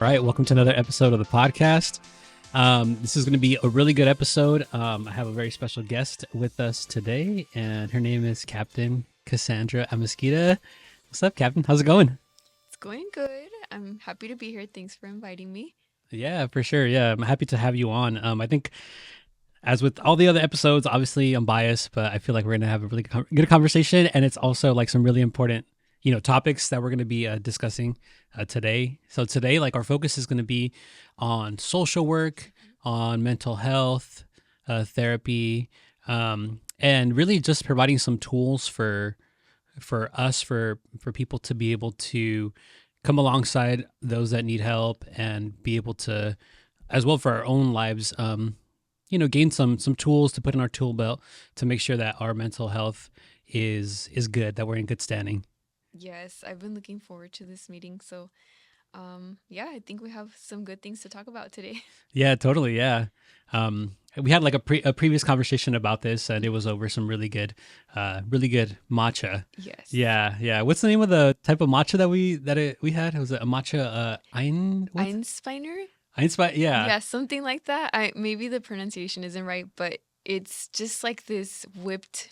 All right, welcome to another episode of the podcast. This is going to be a really good episode. I have a very special guest with us today, and her name is Captain Cassandra Amezquita. What's up, Captain? How's it going? It's going good. I'm happy to be here. Thanks for inviting me. Yeah, for sure. Yeah, I'm happy to have you on. I think, as with all the other episodes, obviously I'm biased, but I feel like we're going to have a really good conversation, and it's also like some really important topics that we're going to be discussing today. So today, like, our focus is going to be on social work, on mental health, therapy, and really just providing some tools for us, for people to be able to come alongside those that need help and be able to, as well, for our own lives, gain some tools to put in our tool belt to make sure that our mental health is good, that we're in good standing. Yes, I've been looking forward to this meeting. So, yeah, I think we have some good things to talk about today. Yeah, totally. Yeah. We had like a previous conversation about this, and it was over some really good matcha. Yes. Yeah. Yeah. What's the name of the type of matcha that we had? Was it a matcha, Einsteiner? Einstein? Yeah. Yeah, something like that. Maybe the pronunciation isn't right, but it's just like this whipped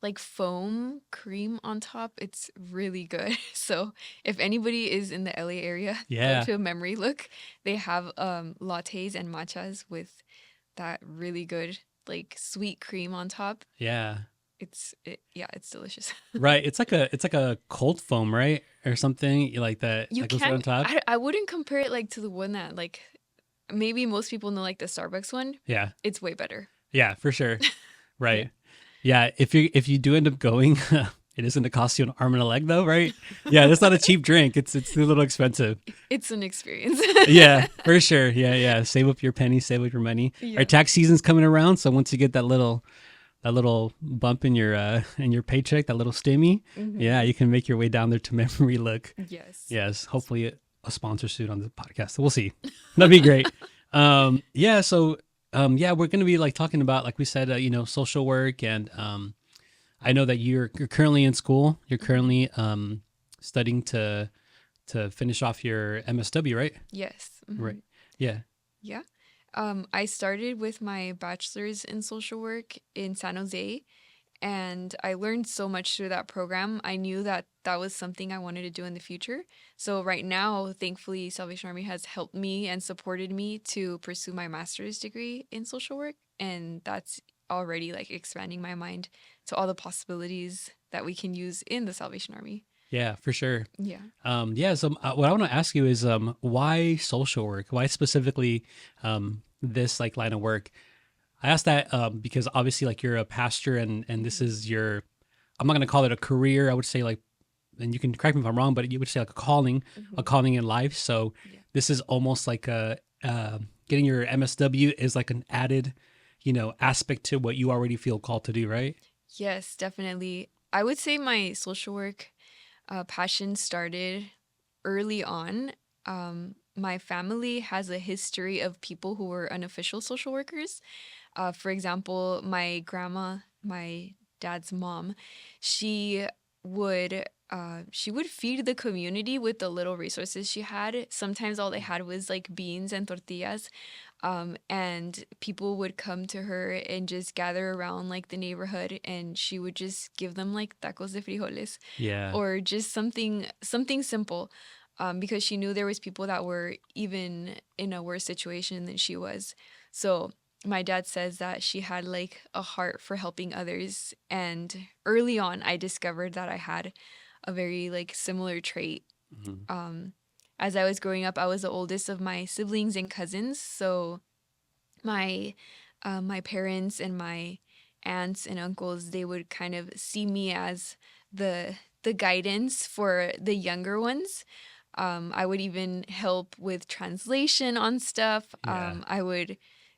like foam cream on top. It's really good. So if anybody is in the LA area, Yeah. go to Memory Look. They have lattes and matchas with that really good like sweet cream on top. Yeah. It's delicious. Right. It's like a cold foam, right? Or something like that. You That goes right on can't. top. I wouldn't compare it like to the one that like maybe most people know, like the Starbucks one. Yeah. It's way better. Yeah, for sure. Right. Yeah. If you do end up going, it isn't to cost you an arm and a leg though, right? Yeah. It's not a cheap drink. It's a little expensive. It's an experience. Yeah, for sure. Yeah. Yeah. Save up your pennies, save up your money. Yeah. Our tax season's coming around. So once you get that little bump in your paycheck, that little stimmy, yeah, you can make your way down there to Memory Look. Yes. Yes. Hopefully a sponsor suit on the podcast. We'll see. That'd be great. Yeah. So, yeah, we're going to be like talking about, like we said, social work. And I know that you're currently in school. You're currently studying to finish off your MSW, right? Yes. Right. Yeah. Yeah. I started with my bachelor's in social work in San Jose, and I learned so much through that program. I knew that that was something I wanted to do in the future. So right now, thankfully, Salvation Army has helped me and supported me to pursue my master's degree in social work, and that's already like expanding my mind to all the possibilities that we can use in the Salvation Army. Yeah, for sure. Yeah. Yeah. So what I want to ask you is, why social work? Why specifically this like line of work? I asked that because obviously, like, you're a pastor, and this is your, I'm not going to call it a career. I would say, like, and you can correct me if I'm wrong, but you would say like a calling in life. So this is almost like getting your MSW is like an added, aspect to what you already feel called to do, right? Yes, definitely. I would say my social work passion started early on. My family has a history of people who were unofficial social workers. For example, my grandma, my dad's mom, she would feed the community with the little resources she had. Sometimes all they had was like beans and tortillas. And people would come to her and just gather around like the neighborhood, and she would just give them like tacos de frijoles. Yeah. Or just something simple, because she knew there was people that were even in a worse situation than she was. So my dad says that she had like a heart for helping others, and early on I discovered that I had a very like similar trait. As I was growing up, I was the oldest of my siblings and cousins, so my parents and my aunts and uncles, they would kind of see me as the guidance for the younger ones. I would even help with translation on stuff. Yeah. I would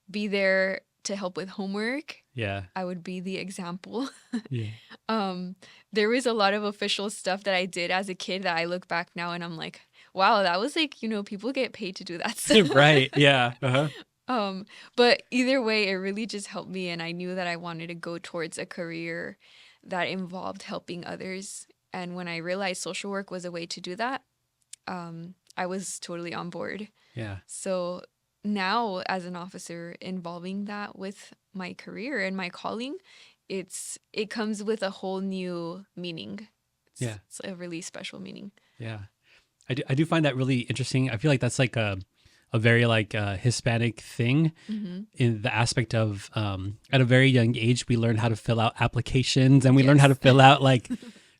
be there to help with homework. Yeah. I would be the example. Yeah. There was a lot of official stuff that I did as a kid that I look back now and I'm like, wow, that was like, people get paid to do that stuff. Right. Yeah. Uh-huh. But either way, it really just helped me, and I knew that I wanted to go towards a career that involved helping others. And when I realized social work was a way to do that, I was totally on board. Yeah. So now as an officer, involving that with my career and my calling, it comes with a whole new meaning. Yeah. It's a really special meaning. Yeah. I do find that really interesting. I feel like that's like a very like Hispanic thing in the aspect of at a very young age we learn how to fill out applications, and we learn how to fill out like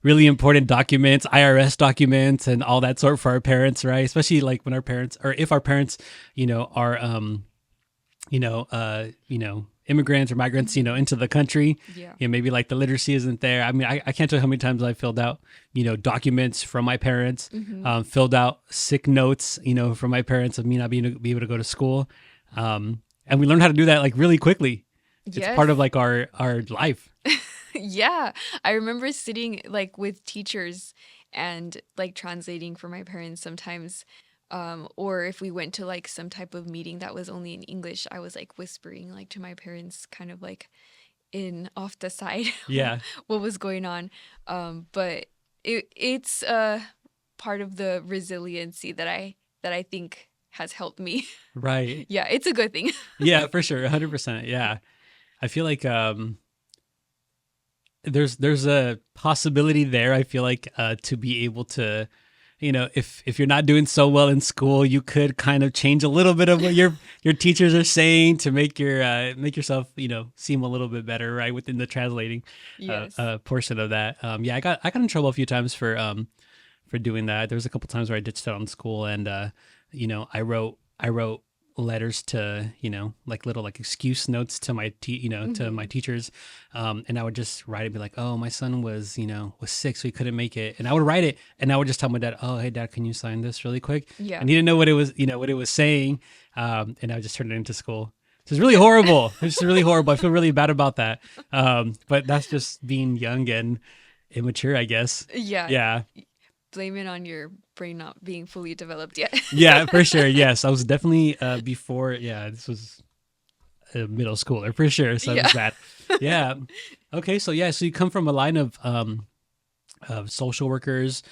really important documents, IRS documents, and all that sort for our parents, right? Especially like when our parents, or if our parents, are immigrants or migrants, into the country. Yeah. Maybe like the literacy isn't there. I mean, I can't tell you how many times I filled out, documents from my parents, filled out sick notes, from my parents of me not being be able to go to school. And we learned how to do that like really quickly. It's part of like our life. Yeah. I remember sitting like with teachers and like translating for my parents sometimes. Or if we went to like some type of meeting that was only in English, I was like whispering like to my parents kind of like in off the side Yeah. what was going on. But it's part of the resiliency that I think has helped me. Right. Yeah, it's a good thing. Yeah, for sure. 100%. Yeah. I feel like there's a possibility there. I feel like to be able to, if you're not doing so well in school, you could kind of change a little bit of what your teachers are saying to make make yourself seem a little bit better, right, within the translating Yes. portion of that. Yeah, I got in trouble a few times for doing that. There was a couple times where I ditched out on school, and I wrote letters to like little like excuse notes to my to my teachers, and I would just write it, be like, oh, my son was sick, so he couldn't make it, and I would write it, and I would just tell my dad, oh, hey dad, can you sign this really quick? Yeah. And he didn't know what it was, what it was saying, and I would just turn it into school. So it's really horrible. It's really horrible. I feel really bad about that, but that's just being young and immature, I guess. Yeah. Blame it on your brain not being fully developed yet. Yeah, for sure. Yes, I was definitely before. Yeah, this was a middle schooler for sure. So it was bad. Yeah. Okay. So you come from a line of social workers.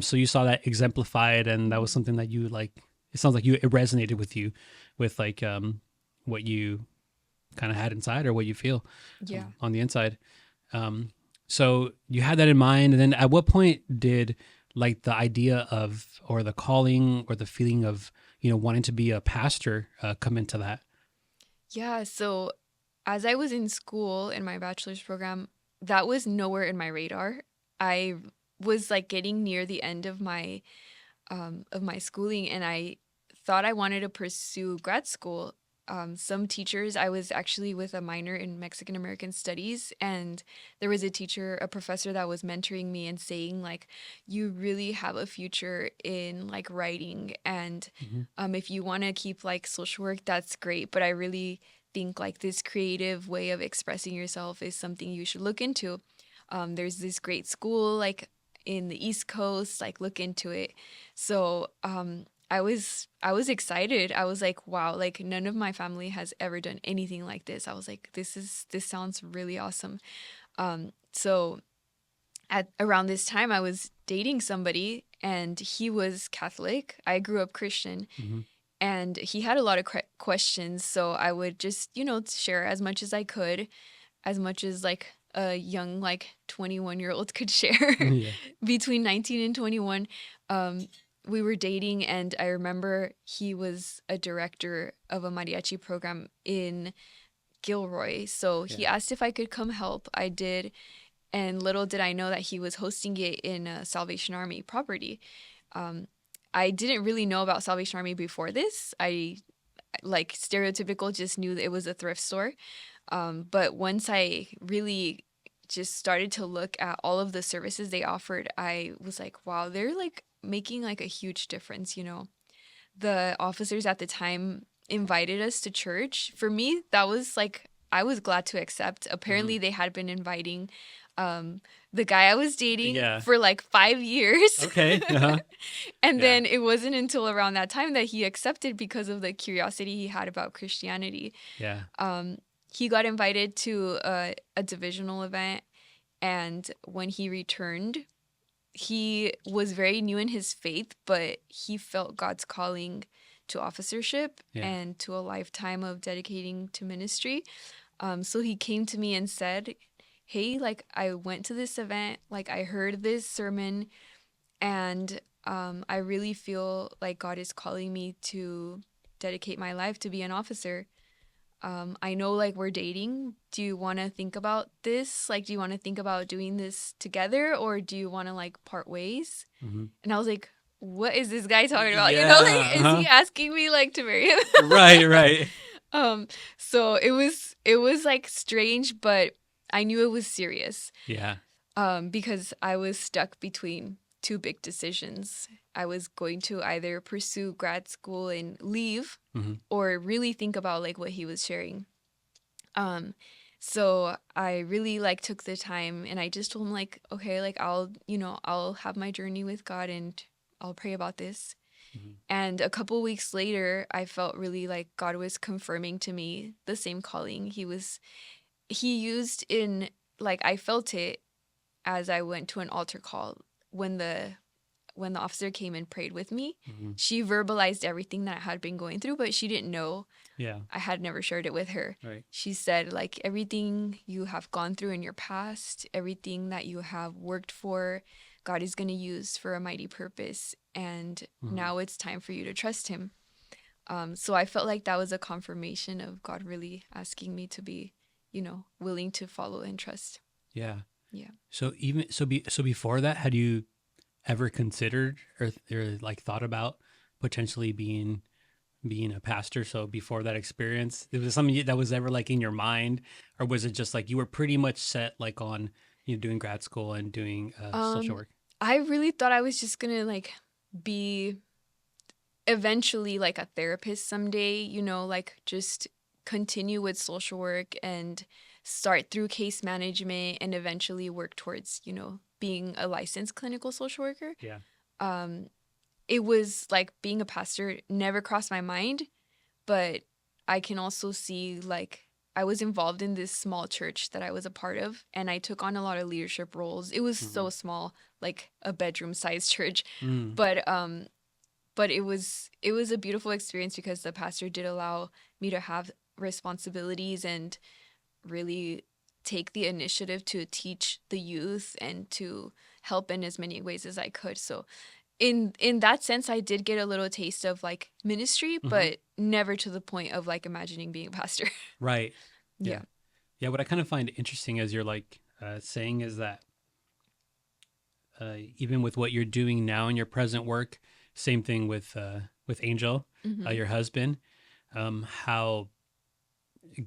So you saw that exemplified, and that was something that you like. It sounds like it resonated with you, with like what you kind of had inside or what you feel on the inside. So you had that in mind, and then at what point did like the idea of, or the calling or the feeling of, wanting to be a pastor come into that? Yeah. So as I was in school in my bachelor's program, that was nowhere in my radar. I was like getting near the end of my schooling, and I thought I wanted to pursue grad school. Some teachers, I was actually with a minor in Mexican American Studies, and there was a professor that was mentoring me and saying like, you really have a future in like writing, and if you want to keep like social work, that's great, but I really think like this creative way of expressing yourself is something you should look into. There's this great school like in the East Coast, like look into it. So I was excited. I was like, wow, like none of my family has ever done anything like this. I was like, this sounds really awesome. So at around this time I was dating somebody, and he was Catholic. I grew up Christian. And he had a lot of questions, so I would just, share as much as I could, as much as like a young like 21-year-old could share. Between 19 and 21. We were dating, and I remember he was a director of a mariachi program in Gilroy. So he asked if I could come help. I did. And little did I know that he was hosting it in a Salvation Army property. I didn't really know about Salvation Army before this. I, like stereotypical, just knew that it was a thrift store. But once I really just started to look at all of the services they offered, I was like, wow, they're like making like a huge difference. The officers at the time invited us to church. For me, that was like, I was glad to accept. Apparently they had been inviting the guy I was dating for like 5 years. Okay. And then it wasn't until around that time that he accepted because of the curiosity he had about Christianity. He got invited to a divisional event, and when he returned, he was very new in his faith, but he felt God's calling to officership Yeah. and to a lifetime of dedicating to ministry. So he came to me and said, hey, like, I went to this event, like, I heard this sermon, and I really feel like God is calling me to dedicate my life to be an officer. I know, like, we're dating. Do you want to think about this? Like, do you want to think about doing this together, or do you want to, like, part ways? Mm-hmm. And I was like, what is this guy talking about? You know, like, is he asking me, like, to marry him? Right. So it was like strange, but I knew it was serious. Yeah. Because I was stuck between two big decisions. I was going to either pursue grad school and leave, Mm-hmm. or really think about, like, what he was sharing. So I really, like, took the time, and I just told him, like, okay, like, I'll have my journey with God, and I'll pray about this. Mm-hmm. And a couple weeks later, I felt really like God was confirming to me the same calling he used in, like, I felt it as I went to an altar call when the officer came and prayed with me. Mm-hmm. She verbalized everything that I had been going through, but she didn't know. Yeah. I had never shared it with her. Right. She said, like, everything you have gone through in your past, everything that you have worked for, God is going to use for a mighty purpose. And now it's time for you to trust him. So I felt like that was a confirmation of God really asking me to be, willing to follow and trust. Yeah. Yeah. So before that, had you ever considered or like thought about potentially being a pastor? So before that experience, it was something that was ever like in your mind, or was it just like you were pretty much set like on doing grad school and doing social work? I really thought I was just gonna, like, be eventually, like, a therapist someday, like, just continue with social work and start through case management and eventually work towards, being a licensed clinical social worker. Yeah. It was like being a pastor never crossed my mind, but I can also see, like, I was involved in this small church that I was a part of, and I took on a lot of leadership roles. It was so small, like a bedroom-sized church, but it was a beautiful experience because the pastor did allow me to have responsibilities and really take the initiative to teach the youth and to help in as many ways as I could. So in that sense, I did get a little taste of, like, ministry, but never to the point of, like, imagining being a pastor. Right. Yeah. Yeah. What I kind of find interesting as you're like saying is that even with what you're doing now in your present work, same thing with Angel, your husband, how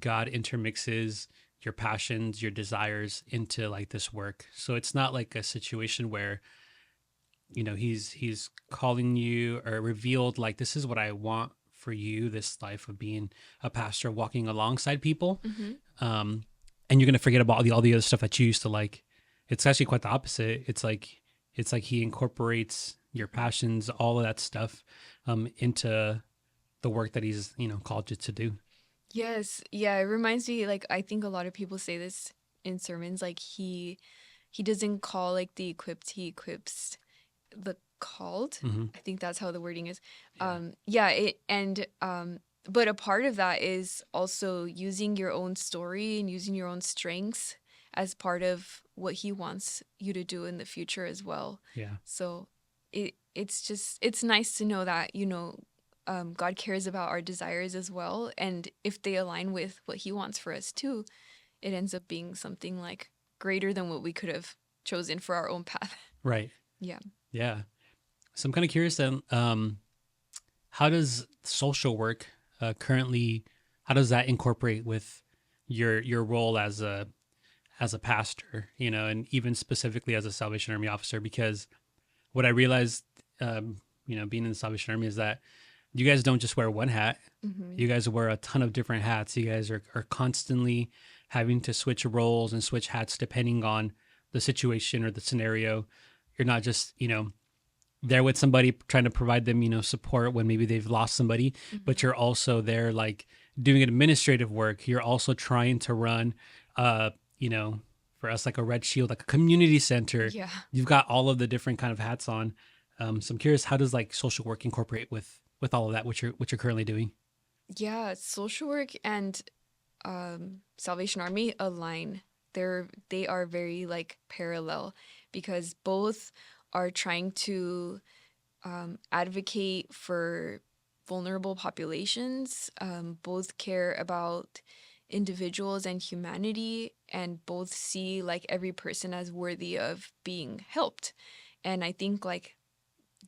God intermixes your passions, your desires into, like, this work. So it's not like a situation where he's calling you or revealed, like, this is what I want for you, this life of being a pastor, walking alongside people. And you're going to forget about all the other stuff that you used to like. It's actually quite the opposite. It's like he incorporates your passions, all of that stuff, into the work that he's, called you to do. Yes. Yeah. It reminds me, like, I think a lot of people say this in sermons, like, he doesn't call, like, the equipped, he equips the called. I think that's how the wording is. But a part of that is also using your own story and using your own strengths as part of what he wants you to do in the future as well. Yeah. So it's nice to know that, God cares about our desires as well. And if they align with what he wants for us too, it ends up being something, like, greater than what we could have chosen for our own path. Right. Yeah. Yeah. So I'm kind of curious then, how does social work currently, how does that incorporate with your role as a pastor, and even specifically as a Salvation Army officer? Because what I realized, being in the Salvation Army, is that you guys don't just wear one hat. You guys wear a ton of different hats. You guys are constantly having to switch roles and switch hats depending on the situation or the scenario. You're not just, there with somebody trying to provide them, support when maybe they've lost somebody, but you're also there, like, doing administrative work. You're also trying to run, for for us, like a red shield, like a community center. Yeah. You've got all of the different kind of hats on. So I'm curious, how does like social work incorporate with all of that, what you're currently doing? Yeah, social work and Salvation Army align. They are very like parallel because both are trying to advocate for vulnerable populations. Both care about individuals and humanity, and both see like every person as worthy of being helped. And I think like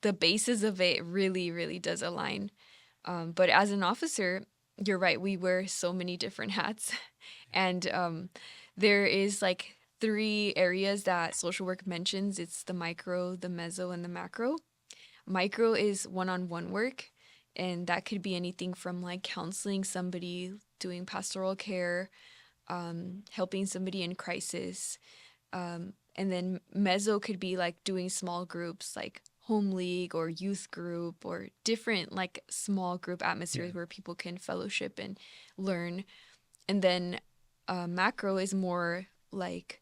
the basis of it really, really does align. But as an officer, you're right, we wear so many different hats. And there is like three areas that social work mentions. It's the micro, the meso, and the macro. Micro is one-on-one work, and that could be anything from like counseling somebody, doing pastoral care, helping somebody in crisis. And then meso could be like doing small groups like home league or youth group or different like small group atmospheres where people can fellowship and learn. And then macro is more like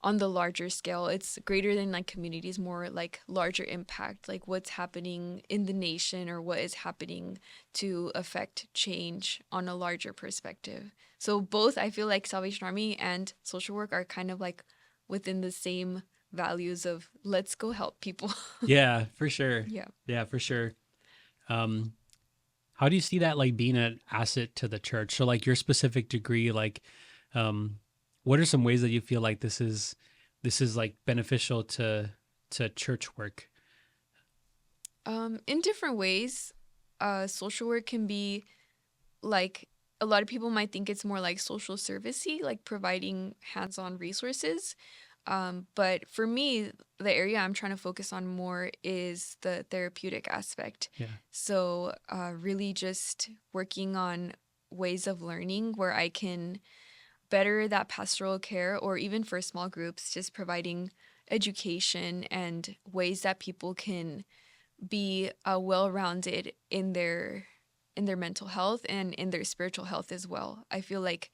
on the larger scale. It's greater than like communities, more like larger impact, like what's happening in the nation or what is happening to affect change on a larger perspective. So both, I feel like Salvation Army and social work are kind of like within the same values of let's go help people. Yeah, for sure. Yeah. Yeah, for sure. Um, how do you see that like being an asset to the church? So like your specific degree, like um, what are some ways that you feel like this is like beneficial to church work? In different ways, social work can be like a lot of people might think it's more like social servicey, like providing hands-on resources. But for me, the area I'm trying to focus on more is the therapeutic aspect. Yeah. So, really just working on ways of learning where I can better that pastoral care, or even for small groups, just providing education and ways that people can be well-rounded in their mental health and in their spiritual health as well. I feel like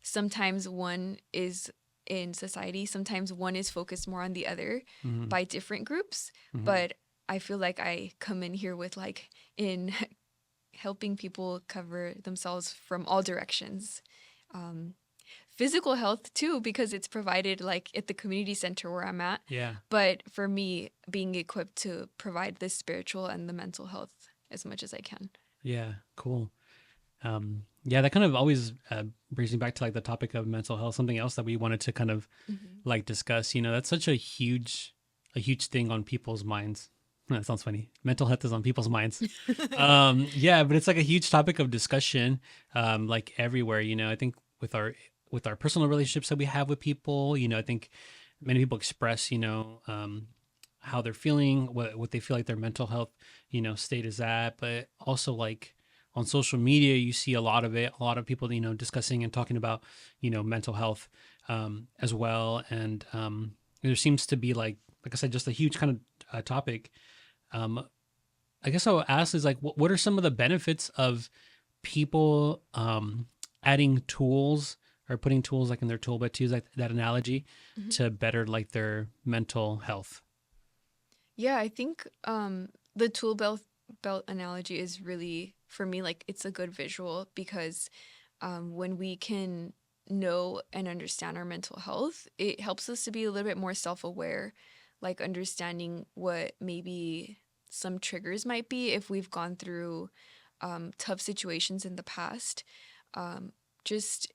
sometimes one is in society, sometimes one is focused more on the other Mm-hmm. by different groups, Mm-hmm. but I feel like I come in here with like in helping people cover themselves from all directions. Um, Physical health too, because it's provided like at the community center where I'm at. Yeah. But for me, being equipped to provide the spiritual and the mental health as much as I can. Yeah. Cool. Yeah, that kind of always brings me back to like the topic of mental health. Something else that we wanted to kind of Mm-hmm. like discuss. You know, that's such a huge thing on people's minds. That sounds funny. Mental health is on people's minds. Yeah, but it's like a huge topic of discussion, like everywhere. You know, I think with our personal relationships that we have with people, you know, I think many people express, you know, how they're feeling, what they feel like their mental health, you know, state is at, but also like on social media, you see a lot of it, a lot of people, you know, discussing and talking about, you know, mental health as well. And there seems to be like I said, just a huge kind of topic. Um, I guess I'll ask is like, what are some of the benefits of people adding tools or putting tools like in their toolkit, to use like that analogy, Mm-hmm. to better like their mental health? Yeah, I think the tool belt analogy is really for me like it's a good visual because when we can know and understand our mental health, it helps us to be a little bit more self-aware, like understanding what maybe some triggers might be if we've gone through tough situations in the past. Just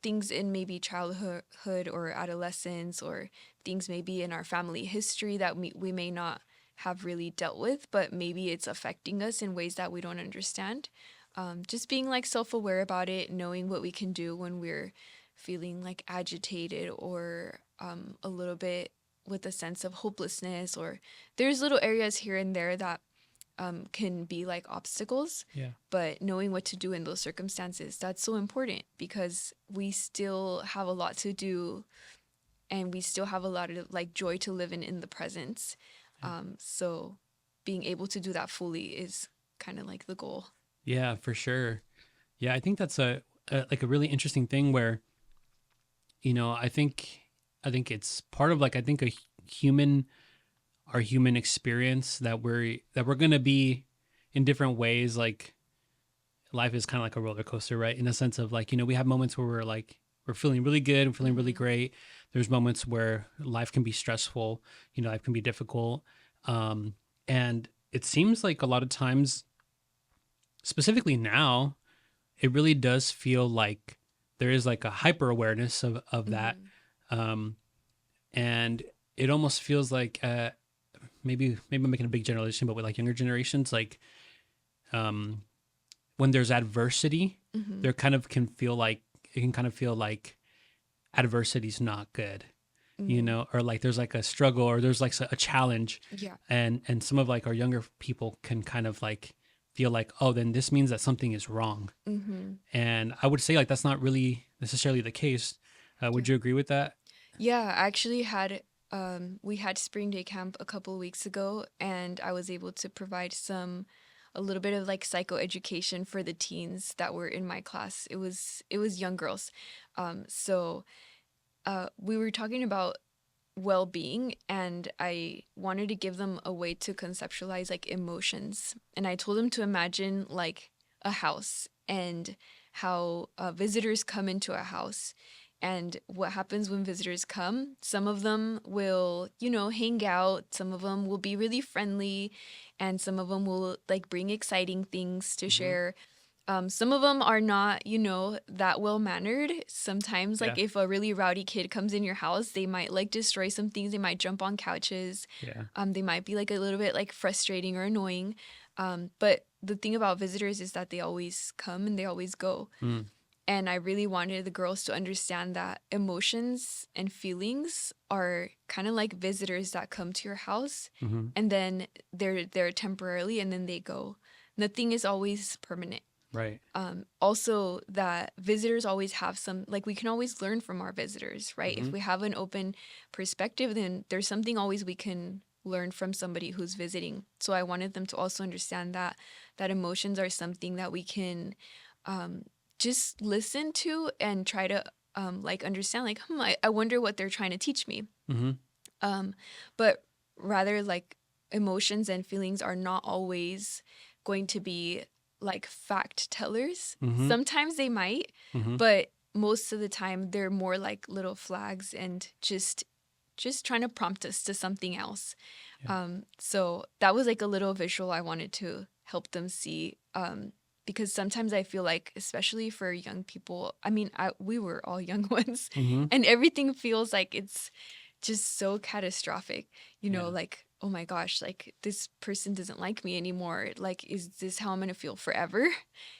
things in maybe childhood or adolescence, or things maybe in our family history that we may not have really dealt with, but maybe it's affecting us in ways that we don't understand. Just being like self-aware about it, knowing what we can do when we're feeling like agitated or a little bit with a sense of hopelessness, or there's little areas here and there that can be like obstacles, Yeah. but knowing what to do in those circumstances, that's so important because we still have a lot to do and we still have a lot of like joy to live in the presence. Yeah. So being able to do that fully is kind of like the goal. Yeah, for sure. Yeah, I think that's a like a really interesting thing where, you know, I think I think it's part of like, I think our human experience that we're going to be in different ways. Like life is kind of like a roller coaster, right? In a sense of like, we have moments where we're feeling really good, we're feeling really great. There's moments where life can be stressful, life can be difficult. And it seems like a lot of times, specifically now, it really does feel like there is like a hyper awareness of that. Um, and it almost feels like, maybe I'm making a big generalization, but with like younger generations, like, when there's adversity, there kind of can feel like, it can kind of feel like adversity's not good, or like there's like a struggle or there's like a challenge. Yeah. And some of like our younger people can kind of like feel like, oh, then this means that something is wrong. And I would say like that's not really necessarily the case. Would you agree with that? Yeah, I actually had we had spring day camp a couple of weeks ago, and I was able to provide a little bit of like psychoeducation for the teens that were in my class. It was young girls. So we were talking about well-being, and I wanted to give them a way to conceptualize like emotions. And I told them to imagine like a house, and how visitors come into a house, and what happens when visitors come. Some of them will, hang out, some of them will be really friendly, and some of them will like bring exciting things to share. Some of them are not, that well mannered. Sometimes, like Yeah. if a really rowdy kid comes in your house, they might like destroy some things. They might jump on couches. Yeah. They might be like a little bit like frustrating or annoying. But the thing about visitors is that they always come and they always go. And I really wanted the girls to understand that emotions and feelings are kind of like visitors that come to your house, and then they're there temporarily and then they go. Nothing is always permanent. Right. Also, that visitors always have some, like we can always learn from our visitors, right? If we have an open perspective, then there's something always we can learn from somebody who's visiting. So I wanted them to also understand that emotions are something that we can just listen to and try to like understand, like, I wonder what they're trying to teach me. But rather, like, emotions and feelings are not always going to be like fact tellers. Sometimes they might, but most of the time they're more like little flags and just trying to prompt us to something else. So that was like a little visual I wanted to help them see. Because sometimes I feel like, especially for young people, I mean, we were all young ones, and everything feels like it's just so catastrophic, like, oh my gosh, like this person doesn't like me anymore. Like, is this how I'm going to feel forever?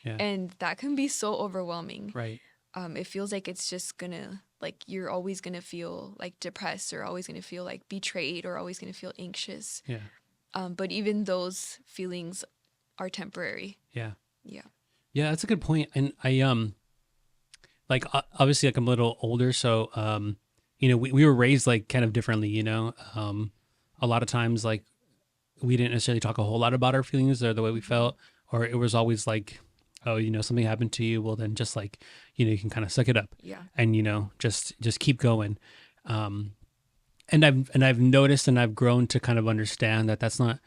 Yeah. And that can be so overwhelming. Right. It feels like it's just gonna, like, you're always gonna feel like depressed, or always gonna feel like betrayed, or always gonna feel anxious. Yeah. But even those feelings are temporary. Yeah. Yeah. Yeah, that's a good point. And I like obviously like I'm a little older, so we were raised like kind of differently, a lot of times like we didn't necessarily talk a whole lot about our feelings or the way we felt, or it was always like, oh, something happened to you, well then just like, you can kind of suck it up. Yeah. And just keep going. And I've noticed and I've grown to kind of understand that that's not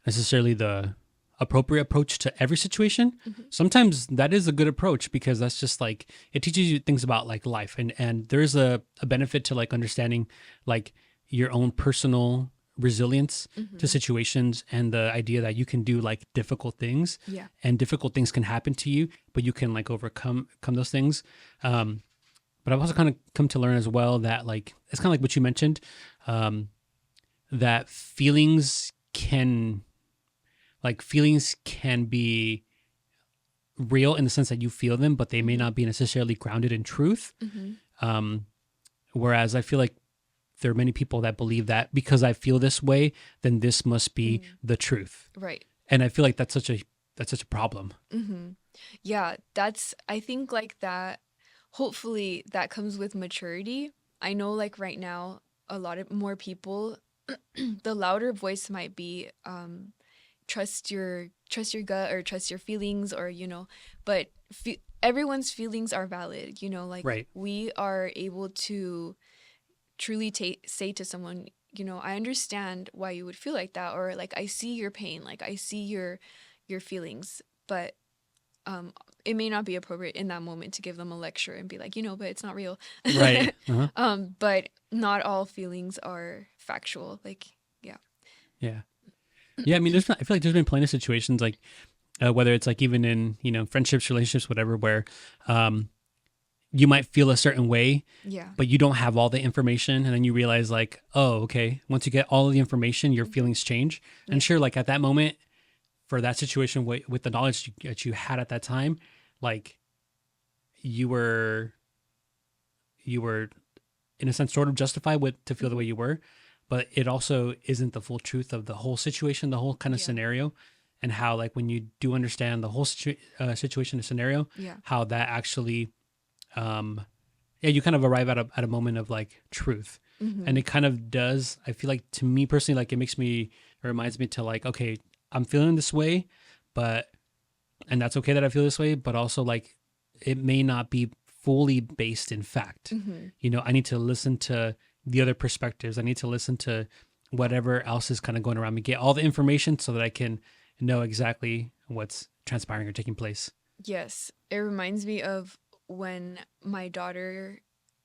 necessarily the appropriate approach to every situation. Sometimes that is a good approach, because that's just like, it teaches you things about like life, and there's a benefit to like understanding like your own personal resilience to situations, and the idea that you can do like difficult things, and difficult things can happen to you, but you can like overcome those things. But I've also kind of come to learn as well that like, it's kind of like what you mentioned, that feelings can be real in the sense that you feel them, but they may not be necessarily grounded in truth. Whereas I feel like there are many people that believe that because I feel this way, then this must be the truth. Right. And I feel like that's such a problem. Yeah, I think like that, hopefully that comes with maturity. I know like right now, a lot of more people, the louder voice might be, trust your gut, or trust your feelings, or but everyone's feelings are valid, like, Right. we are able to truly say to someone, I understand why you would feel like that, or like I see your pain, like I see your feelings, but it may not be appropriate in that moment to give them a lecture and be like, but it's not real. Right. But not all feelings are factual. Like, yeah. Yeah. Yeah. I mean, I feel like there's been plenty of situations like, whether it's like even in, friendships, relationships, whatever, where you might feel a certain way, Yeah. but you don't have all the information. And then you realize like, oh, okay. Once you get all of the information, your feelings change. And Yeah. sure, like at that moment, for that situation with the knowledge that you had at that time, like you were in a sense sort of justified to feel the way you were, but it also isn't the full truth of the whole situation, the whole kind of Yeah. scenario, and how like when you do understand the whole situation and scenario, Yeah. how that actually, yeah, you kind of arrive at a moment of like truth, and it kind of does. I feel like to me personally, like it reminds me to like, okay, I'm feeling this way, and that's okay that I feel this way, but also like it may not be fully based in fact. I need to listen to the other perspectives. I need to listen to whatever else is kind of going around me, get all the information so that I can know exactly what's transpiring or taking place. Yes. It reminds me of when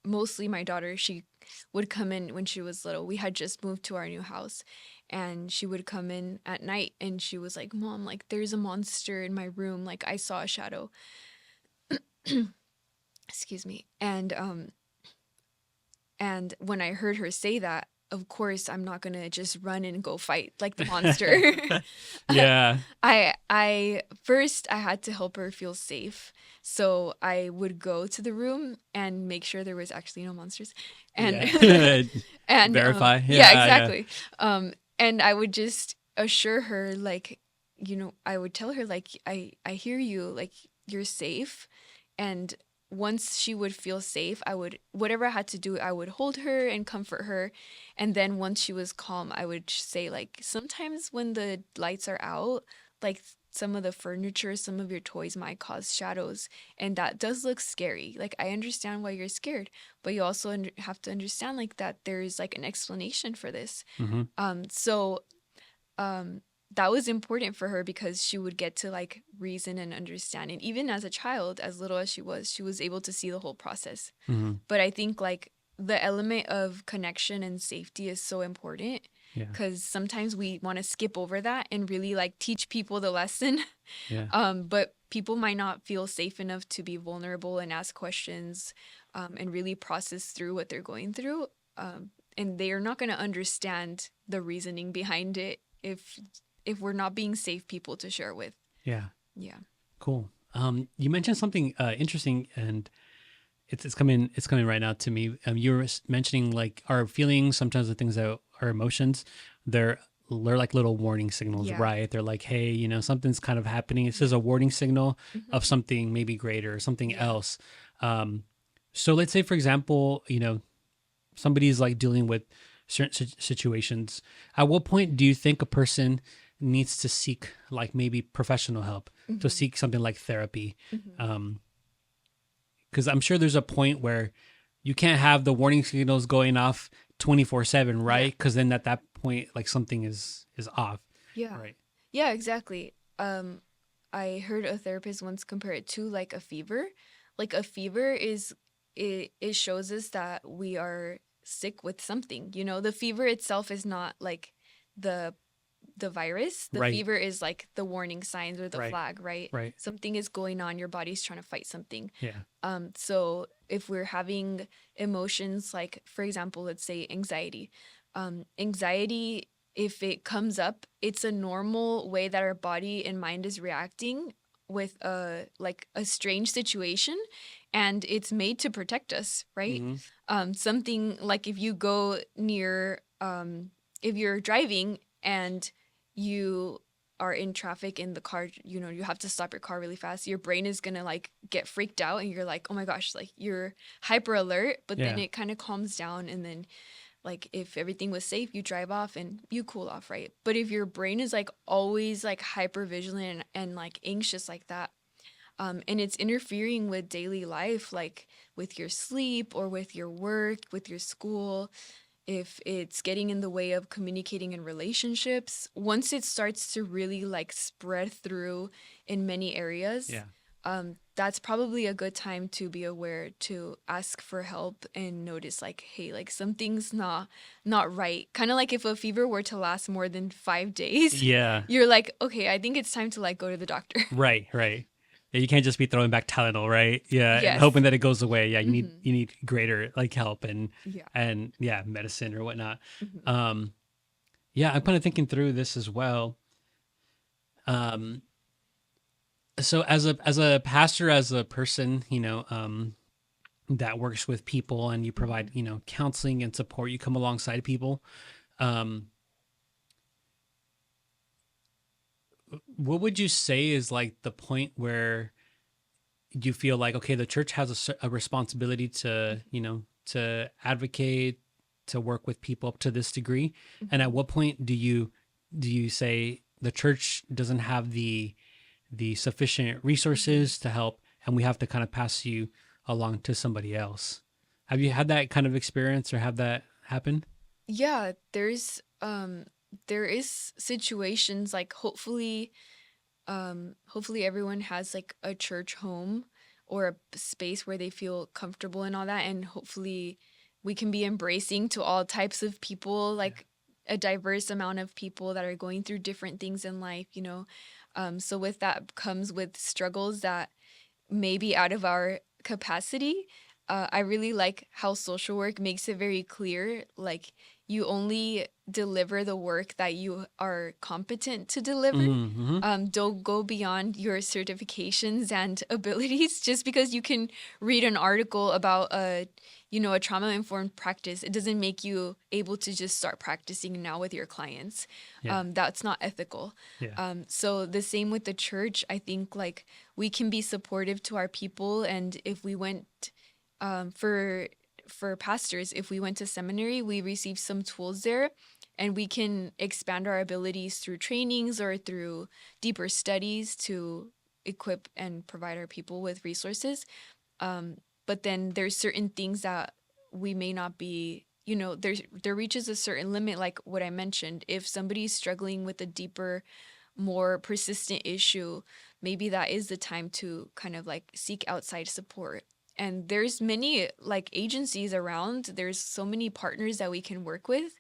mostly my daughter, she would come in when she was little. We had just moved to our new house, and she would come in at night and she was like, Mom, like there's a monster in my room. Like I saw a shadow. Excuse me. And when I heard her say that, of course, I'm not going to just run and go fight like the monster. Yeah. I first I had to help her feel safe. So I would go to the room and make sure there was actually no monsters. And Yeah. and Verify. yeah, Yeah. exactly. And I would just assure her, like, I would tell her like I hear you, like you're safe. And once she would feel safe, I would, whatever I had to do, I would hold her and comfort her. And then once she was calm, I would say, like, sometimes when the lights are out, like some of the furniture, some of your toys might cause shadows. And that does look scary. Like, I understand why you're scared, but you also have to understand, like, that there's like an explanation for this. Hmm. So, that was important for her because she would get to like reason and understand. And even as a child, as little as she was able to see the whole process. Hmm. But I think like the element of connection and safety is so important Yeah. because sometimes we want to skip over that and really like teach people the lesson. Yeah. But people might not feel safe enough to be vulnerable and ask questions, and really process through what they're going through. And they are not going to understand the reasoning behind it if we're not being safe people to share with. Yeah. Yeah. Cool. You mentioned something interesting, and it's coming right now to me. You were mentioning like our feelings, sometimes the things that are emotions, they're like little warning signals, Yeah. right? They're like, hey, something's kind of happening. This is a warning signal Mhm. of something maybe greater or something Yeah. else. So let's say, for example, somebody's like dealing with certain situations. At what point do you think a person needs to seek like maybe professional help, to Mhm. seek something like therapy? Mhm. Because I'm sure there's a point where you can't have the warning signals going off 24/7, right? Because then at that point, like something is off, Yeah. right? Yeah, exactly. I heard a therapist once compare it to like a fever. Like a fever it shows us that we are sick with something. The fever itself is not like the the virus. The Right, fever is like the warning signs or the right, flag, right? right. Something is going on, your body's trying to fight something. Yeah, So if we're having emotions like, for example, let's say anxiety, anxiety, if it comes up, it's a normal way that our body and mind is reacting with a strange situation, and it's made to protect us, right? hmm, Something like if you go near, if you're driving and you are in traffic in the car, you have to stop your car really fast. Your brain is gonna like get freaked out and you're like, oh my gosh, like you're hyper alert, but then yeah, it kind of calms down. And then, like, if everything was safe, you drive off and you cool off, right? But if your brain is like always like hyper vigilant and like anxious like that, and it's interfering with daily life, like with your sleep or with your work, with your school. If it's getting in the way of communicating in relationships, once it starts to really like spread through in many areas, Yeah. that's probably a good time to be aware, to ask for help and notice like, hey, like something's not right. Kind of like if a fever were to last more than 5 days, Yeah. you're like, okay, I think it's time to like go to the doctor. Right. Right. Yeah, you can't just be throwing back Tylenol, right? Yeah, and Yes. hoping that it goes away. Yeah, Mm-hmm. you need greater like help Yeah. and yeah, medicine or whatnot. Mm-hmm. Um, yeah, I'm kind of thinking through this as well. Um, so as a pastor, as a person, that works with people and you Mm-hmm. provide, counseling and support, you come alongside people. Um, what would you say is like the point where you feel like, okay, the church has a responsibility to, to advocate, to work with people up to this degree? And at Mm-hmm. what point do you say the church doesn't have the sufficient Mm-hmm. resources to help, and we have to kind of pass you along to somebody else? Have you had that kind of experience or have that happen? Yeah, there is situations like hopefully everyone has like a church home or a space where they feel comfortable and all that, and hopefully we can be embracing to all types of people, Yeah. like a diverse amount of people that are going through different things in life, so with that comes with struggles that may be out of our capacity. I really like how social work makes it very clear, like you only deliver the work that you are competent to deliver. Mm-hmm. Don't go beyond your certifications and abilities just because you can read an article about a trauma-informed practice. It doesn't make you able to just start practicing now with your clients. Yeah. That's not ethical. Yeah. So the same with the church. I think like we can be supportive to our people, and if we went for pastors, if we went to seminary, we received some tools there, and we can expand our abilities through trainings or through deeper studies to equip and provide our people with resources. Um, but then there's certain things that we may not be, there reaches a certain limit, like what I mentioned. If somebody's struggling with a deeper, more persistent issue, maybe that is the time to kind of like seek outside support. And there's many like agencies around. There's so many partners that we can work with.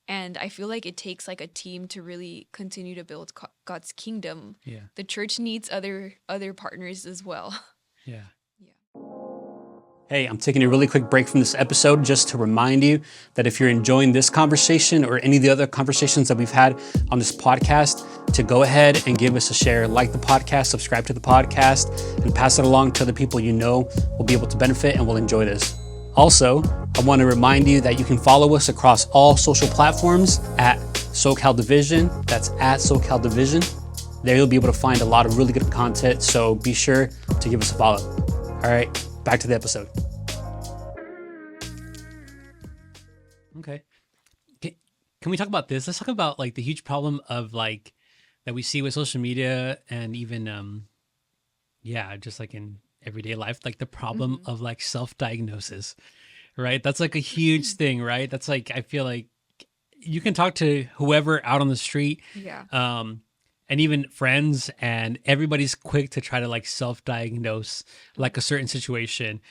And I feel like it takes like a team to really continue to build God's kingdom. Yeah. The church needs other partners as well. Yeah. Yeah. Hey, I'm taking a really quick break from this episode just to remind you that if you're enjoying this conversation or any of the other conversations that we've had on this podcast, to go ahead and give us a share, like the podcast, subscribe to the podcast, and pass it along to other people you know will be able to benefit and will enjoy this. Also, I want to remind you that you can follow us across all social platforms at SoCalDivision. That's at SoCalDivision. There you'll be able to find a lot of really good content, so be sure to give us a follow. All right, back to the episode. Okay. Can we talk about this? Let's talk about like the huge problem of like that we see with social media and even just like in everyday life, like the problem Hmm. of like self-diagnosis, right? That's like a huge thing, right? That's like I feel like you can talk to whoever out on the street, Yeah. um, and even friends, and everybody's quick to try to like self-diagnose like a certain situation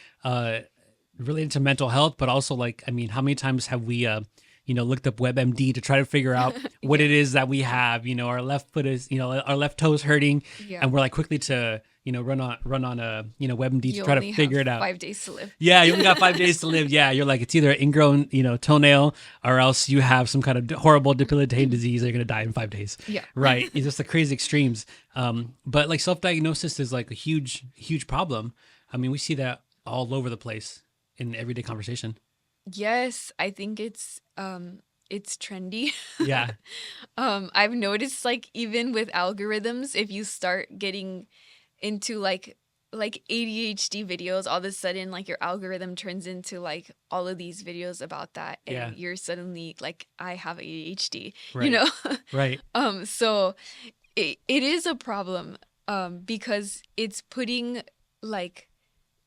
related to mental health, but also like I mean, how many times have we looked up WebMD to try to figure out what Yeah. it is that we have? Our left foot is, our left toe is hurting, Yeah. and we're like quickly to run on a WebMD to You try to only have figure it out. 5 days to live. Yeah, you only got 5 days to live. Yeah, you're like it's either an ingrown toenail or else you have some kind of horrible debilitating disease. Or you're gonna die in 5 days. Yeah. Right? It's just the crazy extremes. But like self-diagnosis is like a huge problem. I mean, we see that all over the place in everyday conversation. Yes, I think it's trendy. Yeah. I've noticed like even with algorithms, if you start getting into like ADHD videos, all of a sudden like your algorithm turns into like all of these videos about that, Yeah. and you're suddenly like, I have ADHD, Right. Right. so it is a problem. because like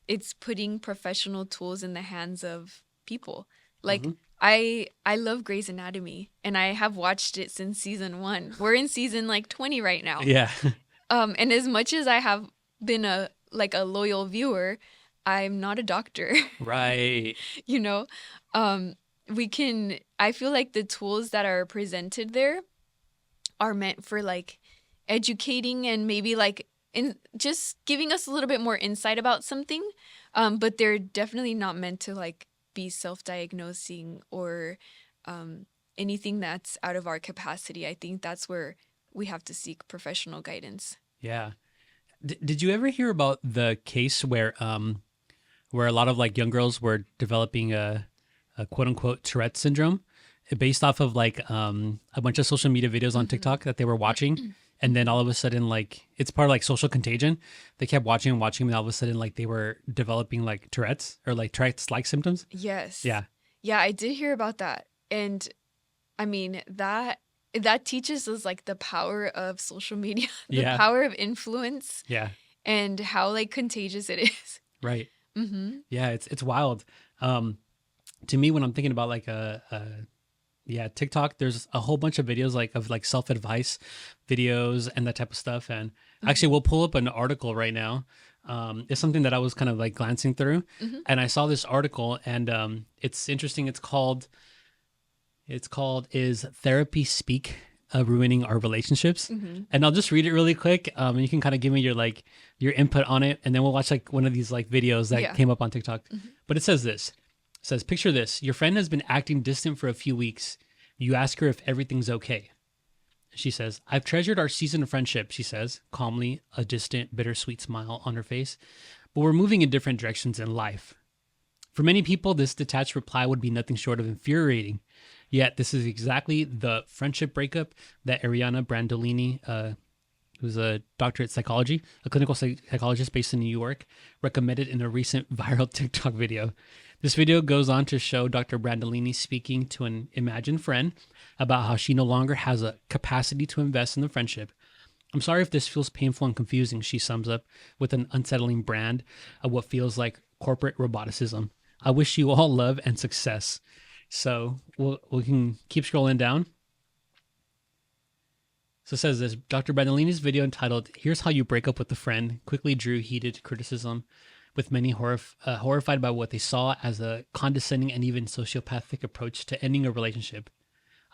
it's putting professional tools in the hands of people. Like Hmm. I love Grey's Anatomy and I have watched it since season 1. We're in season like 20 right now. Yeah. And as much as I have been a loyal viewer, I'm not a doctor. Right. you know um I feel like the tools that are presented there are meant for like educating and maybe like in just giving us a little bit more insight about something, but they're definitely not meant to like be self-diagnosing or um anything that's out of our capacity. I think that's where we have to seek professional guidance. Yeah. Did you ever hear about the case where a lot of like young girls were developing a quote unquote Tourette syndrome based off of like a bunch of social media videos on Mm-hmm. TikTok that they were watching, and then Mm-hmm. all of a sudden like it's part of like social contagion. They kept watching and watching, and all of a sudden like they were developing like Tourette's or like Tourette's like symptoms. Yes. Yeah. Yeah, I did hear about that. And I mean, that teaches us like the power of social media, the Yeah. power of influence Yeah. and how like contagious it is. Right. Mhm. Yeah. It's wild. Um, to me, when I'm thinking about like yeah, TikTok, there's a whole bunch of videos like of like self-advice videos and that type of stuff. And actually Mhm. we'll pull up an article right now. It's something that I was kind of like glancing through, Mhm. and I saw this article, and it's interesting. It's called Is Therapy Speak Ruining Our Relationships? Mhm. And I'll just read it really quick. And you can kind of give me your input on it, and then we'll watch like one of these like videos that Yeah. came up on TikTok. Mhm. But it says this. It says, picture this. Your friend has been acting distant for a few weeks. You ask her if everything's okay. She says, I've treasured our season of friendship, she says, calmly, a distant, bittersweet smile on her face. But we're moving in different directions in life. For many people, this detached reply would be nothing short of infuriating. Yet, this is exactly the friendship breakup that Ariana Brandolini, who's a doctorate psychology, a clinical psychologist based in New York, recommended in a recent viral TikTok video. This video goes on to show Dr. Brandolini speaking to an imagined friend about how she no longer has a capacity to invest in the friendship. I'm sorry if this feels painful and confusing, she sums up with an unsettling brand of what feels like corporate roboticism. I wish you all love and success. So we can keep scrolling down. So it says this Dr. Brandolini's video entitled Here's How You Break Up with a Friend quickly drew heated criticism, with many horrified by what they saw as a condescending and even sociopathic approach to ending a relationship.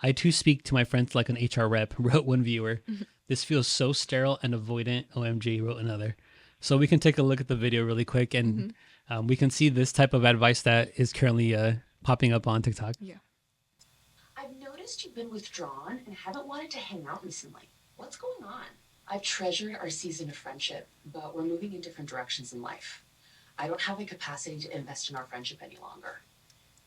I too speak to my friends like an HR rep, wrote one viewer. Mhm. This feels so sterile and avoidant, OMG, wrote another. So we can take a look at the video really quick, and Mhm. we can see this type of advice that is currently popping up on TikTok. Yeah. I've noticed you've been withdrawn and haven't wanted to hang out recently. What's going on? I've treasured our season of friendship, but we're moving in different directions in life. I don't have the capacity to invest in our friendship any longer.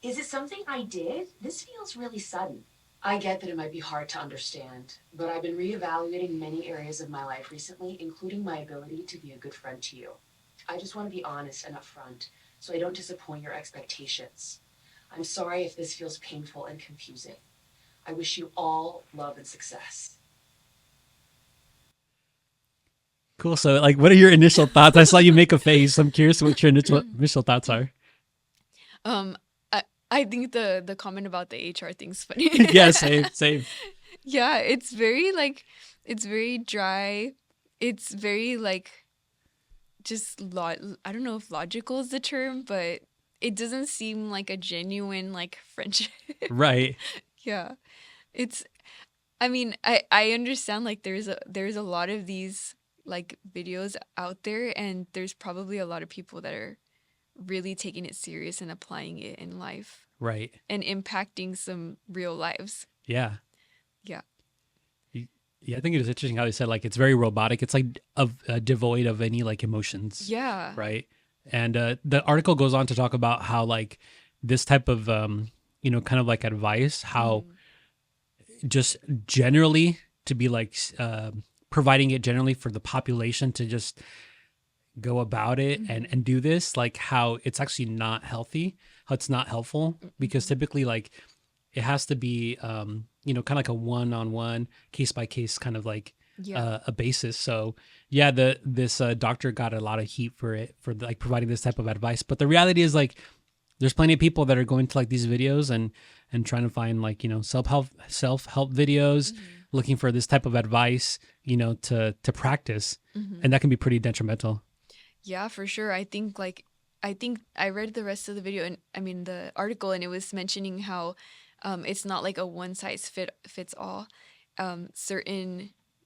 Is it something I did? This feels really sudden. I get that it might be hard to understand, but I've been reevaluating many areas of my life recently, including my ability to be a good friend to you. I just want to be honest and upfront so I don't disappoint your expectations. I'm sorry if this feels painful and confusing. I wish you all love and success. Cool. So, like, what are your initial thoughts? I saw you make a face. I'm curious what your initial thoughts are. Um I think the comment about the HR thing's funny. Yeah, same, same. Yeah, it's very dry. It's very like just I don't know if logical is the term, but it doesn't seem like a genuine like friendship. Right. Yeah. It's I mean, I understand like there's a lot of these like videos out there and there's probably a lot of people that are really taking it serious and applying it in life Right. and impacting some real lives. Yeah. Yeah. Yeah, I think it is interesting how they said like it's very robotic. It's like devoid of any like emotions, Yeah. right? And the article goes on to talk about how like this type of kind of like advice, how Mhm. just generally to be like providing it generally for the population to just go about it and Mhm. and do this, like how it's actually not healthy, how it's not helpful, because Mhm. typically like it has to be kind of like a one-on-one case by case kind of like Yeah. a basis. So yeah, this doctor got a lot of heat for it, for like providing this type of advice. But the reality is like there's plenty of people that are going to like these videos and trying to find like, you know, self help videos, Hmm. looking for this type of advice, you know, to practice, Hmm. and that can be pretty detrimental. Yeah, for sure. I think I read the rest of the video, and I mean the article, and it was mentioning how it's not like a one size fits all.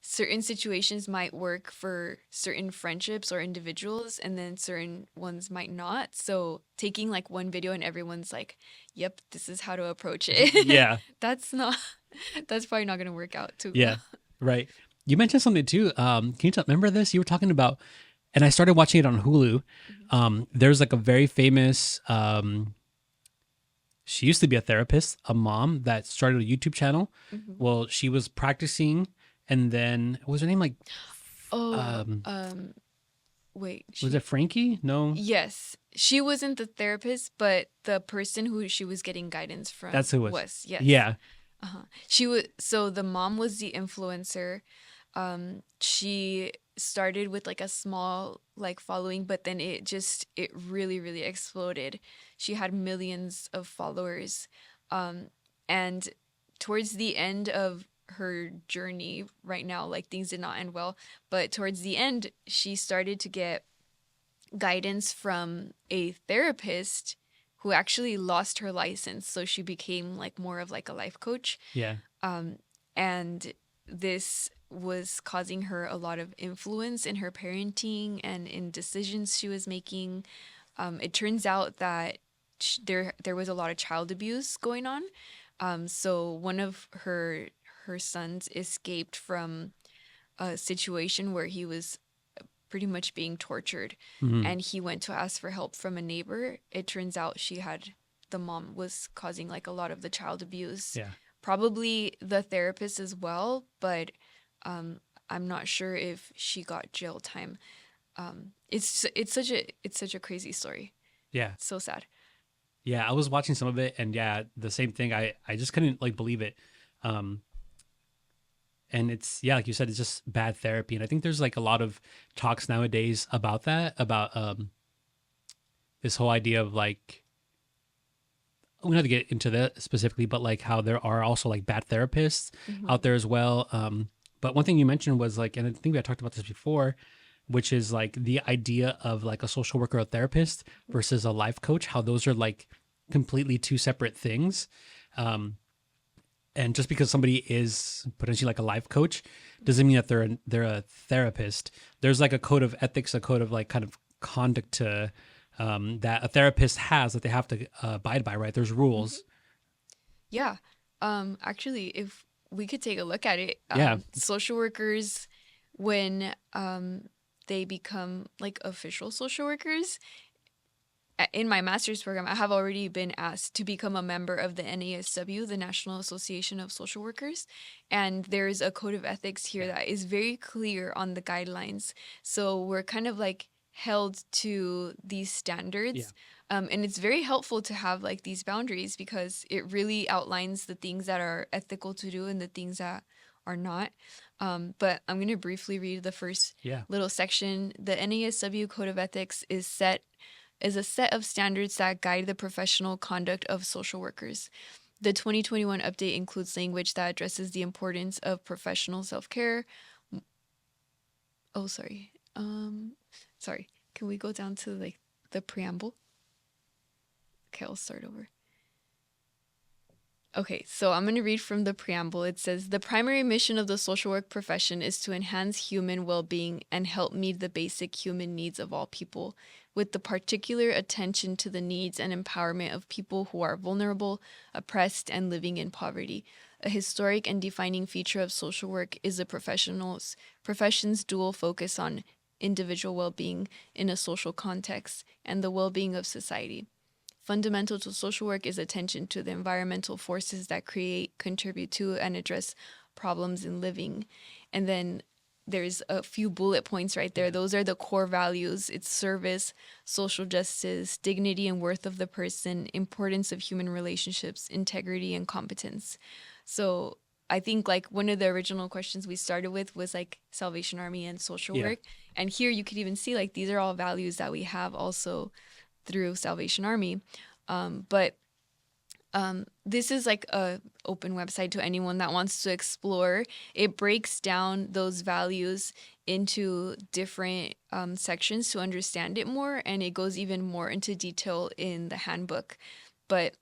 Certain situations might work for certain friendships or individuals, and then certain ones might not. So taking like one video and everyone's like, "Yep, this is how to approach it." Yeah, That's not. That's probably not gonna work out too well. yeah, right. You mentioned something too. Can you remember this? You were talking about, and I started watching it on Hulu. There's like a very famous. She used to be a therapist, a mom that started a YouTube channel. Hmm. Well, she was practicing, and then what was her name? Like, Oh, um, wait. was it Frankie? No, Yes, she wasn't the therapist, but the person who she was getting guidance from that's who it was. was. Yes. Yeah, Uh-huh. She was, so the mom was the influencer. She started with like a small like following, but then it really really exploded. She had millions of followers. And towards the end of her journey right now, like things did not end well, but towards the end she started to get guidance from a therapist who actually lost her license, so she became like more of like a life coach. yeah, um, and this was causing her a lot of influence in her parenting and in decisions she was making. It turns out that there was a lot of child abuse going on. So one of her sons escaped from a situation where he was pretty much being tortured, hmm, and he went to ask for help from a neighbor. It turns out the mom was causing like a lot of the child abuse, yeah, probably the therapist as well, but um I'm not sure if she got jail time. It's such a crazy story. yeah, It's so sad. yeah. I was watching some of it, and yeah, the same thing. I just couldn't like believe it. Um, and it's yeah, like you said, it's just bad therapy, and I think there's like a lot of talks nowadays about that, about this whole idea of like we don't have to get into that specifically, but like how there are also like bad therapists out Hmm. there as well. But one thing you mentioned was like, and I think we had talked about this before, which is like the idea of like a social worker or therapist versus a life coach, how those are like completely two separate things. Um, and just because somebody is potentially like a life coach doesn't mean that they're a therapist. There's like a code of ethics, a code of like kind of conduct to that a therapist has that they have to abide by, right? There's rules. Yeah. Actually, if we could take a look at it, Yeah. social workers, when they become like official social workers, in my master's program, I have already been asked to become a member of the NASW, the National Association of Social Workers. And there's a code of ethics here Yeah. that is very clear on the guidelines. So we're kind of like held to these Yeah. standards. And it's very helpful to have like these boundaries because it really outlines the things that are ethical to do and the things that are not. But I'm going to briefly read the first Yeah. little section. The NASW Code of Ethics is a set of standards that guide the professional conduct of social workers. The 2021 update includes language that addresses the importance of professional self-care. Oh, sorry. Sorry. Can we go down to like the preamble? Okay, I'll start over. Okay, so I'm going to read from the preamble. It says, the primary mission of the social work profession is to enhance human well-being and help meet the basic human needs of all people, with the particular attention to the needs and empowerment of people who are vulnerable, oppressed, and living in poverty. A historic and defining feature of social work is the profession's dual focus on individual well-being in a social context and the well-being of society. Fundamental to social work is attention to the environmental forces that create, contribute to, and address problems in living. And then there's a few bullet points right there. Yeah. Those are the core values. It's service, social justice, dignity and worth of the person, importance of human relationships, integrity and competence. So I think like one of the original questions we started with was like Salvation Army and social Yeah. work. And here you could even see like these are all values that we have also through Salvation Army. But this is like a open website to anyone that wants to explore. It breaks down those values into different sections to understand it more, and it goes even more into detail in the handbook. But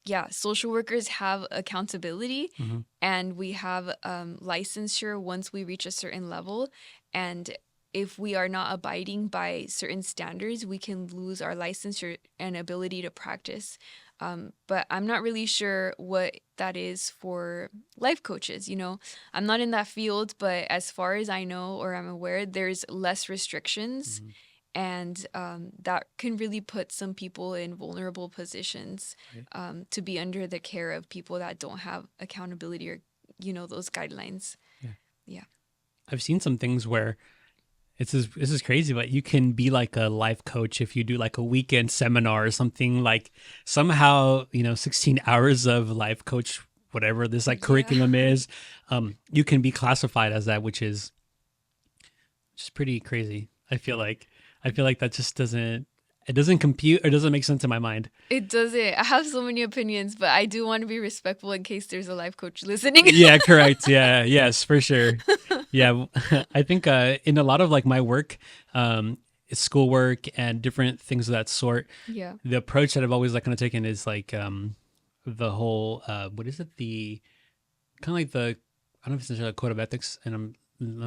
yeah, social workers have accountability, Mm-hmm. and we have licensure once we reach a certain level. And if we are not abiding by certain standards, we can lose our licensure and ability to practice. But I'm not really sure what that is for life coaches. You know, I'm not in that field, but as far as I know or I'm aware, there's less restrictions. Mm-hmm. And that can really put some people in vulnerable positions Right. to be under the care of people that don't have accountability or, you know, those guidelines. Yeah. Yeah. I've seen some things where this is crazy, but you can be like a life coach if you do like a weekend seminar or something, like somehow, 16 hours of life coach, whatever this like curriculum is, you can be classified as that, which is just pretty crazy. I feel like that just doesn't compute or doesn't make sense in my mind. It doesn't. I have so many opinions, but I do want to be respectful in case there's a life coach listening. Yeah, correct. Yeah, yes, for sure. Yeah, I think in a lot of like my work, schoolwork and different things of that sort, Yeah. the approach that I've always like kind of taken is like the whole what is it, the kind of like the, I don't know if it's necessarily a code of ethics, and I'm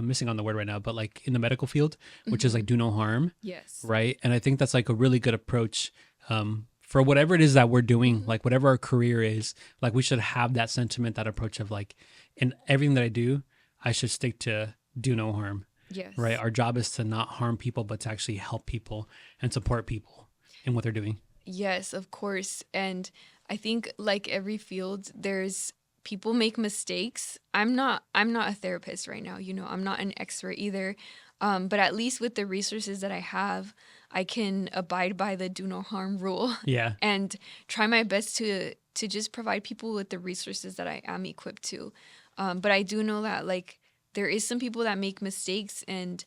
missing on the word right now, but like in the medical field, which is like do no harm. Yes. Right. And I think that's like a really good approach for whatever it is that we're doing, like whatever our career is, like we should have that sentiment, that approach of like, in everything that I do, I should stick to do no harm. Yes. Right. Our job is to not harm people, but to actually help people and support people in what they're doing. Yes, of course. And I think like every field, there's people make mistakes. I'm not a therapist right now, you know, I'm not an expert either. But at least with the resources that I have, I can abide by the do no harm rule. Yeah. And try my best to just provide people with the resources that I am equipped to. But I do know that like there is some people that make mistakes, and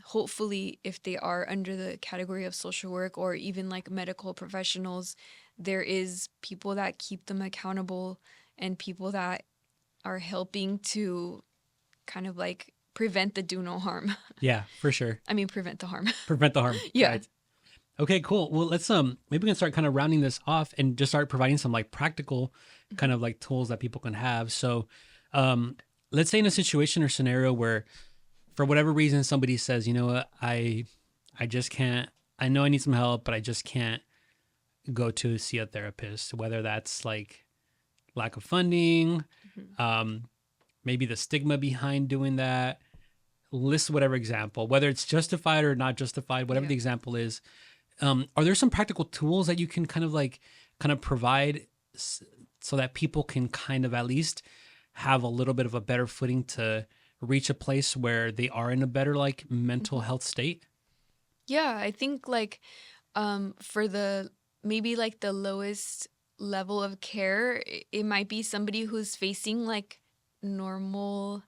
hopefully if they are under the category of social work or even like medical professionals, there is people that keep them accountable and people that are helping to kind of like prevent the do no harm. Yeah, for sure. I mean, prevent the harm. Prevent the harm. Yeah. Right. Okay, cool. Well, let's maybe we can start kind of rounding this off and just start providing some like practical kind of like tools that people can have. So, let's say in a situation or scenario where for whatever reason somebody says, you know what, I just can't, I know I need some help, but I just can't go to see a therapist, whether that's like lack of funding, maybe the stigma behind doing that. List whatever example, whether it's justified or not justified, whatever the example is. Are there some practical tools that you can kind of provide so that people can kind of at least have a little bit of a better footing to reach a place where they are in a better like mental health state? Yeah, I think like for the maybe like the lowest level of care, it might be somebody who's facing like normal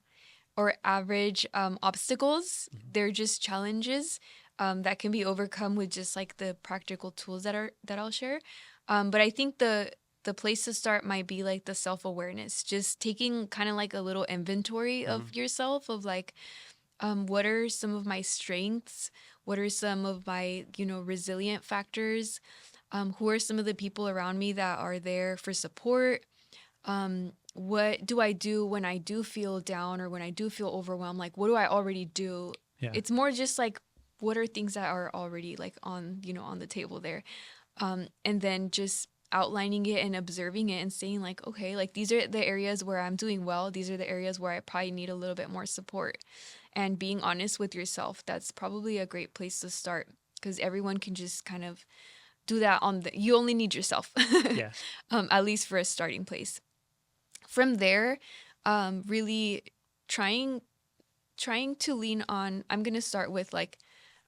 or average obstacles. They're just challenges that can be overcome with just like the practical tools that I'll share. But I think the place to start might be like the self-awareness, just taking kind of like a little inventory of yourself, of like what are some of my strengths, what are some of my, you know, resilient factors, who are some of the people around me that are there for support, what do I do when I do feel down or when I do feel overwhelmed? Like, what do I already do? Yeah. It's more just like, what are things that are already like on, you know, on the table there? And then just outlining it and observing it and saying like, okay, like these are the areas where I'm doing well. These are the areas where I probably need a little bit more support. And being honest with yourself, that's probably a great place to start, because everyone can just kind of do that you only need yourself. Yeah. At least for a starting place. From there, really trying to lean on, I'm going to start with like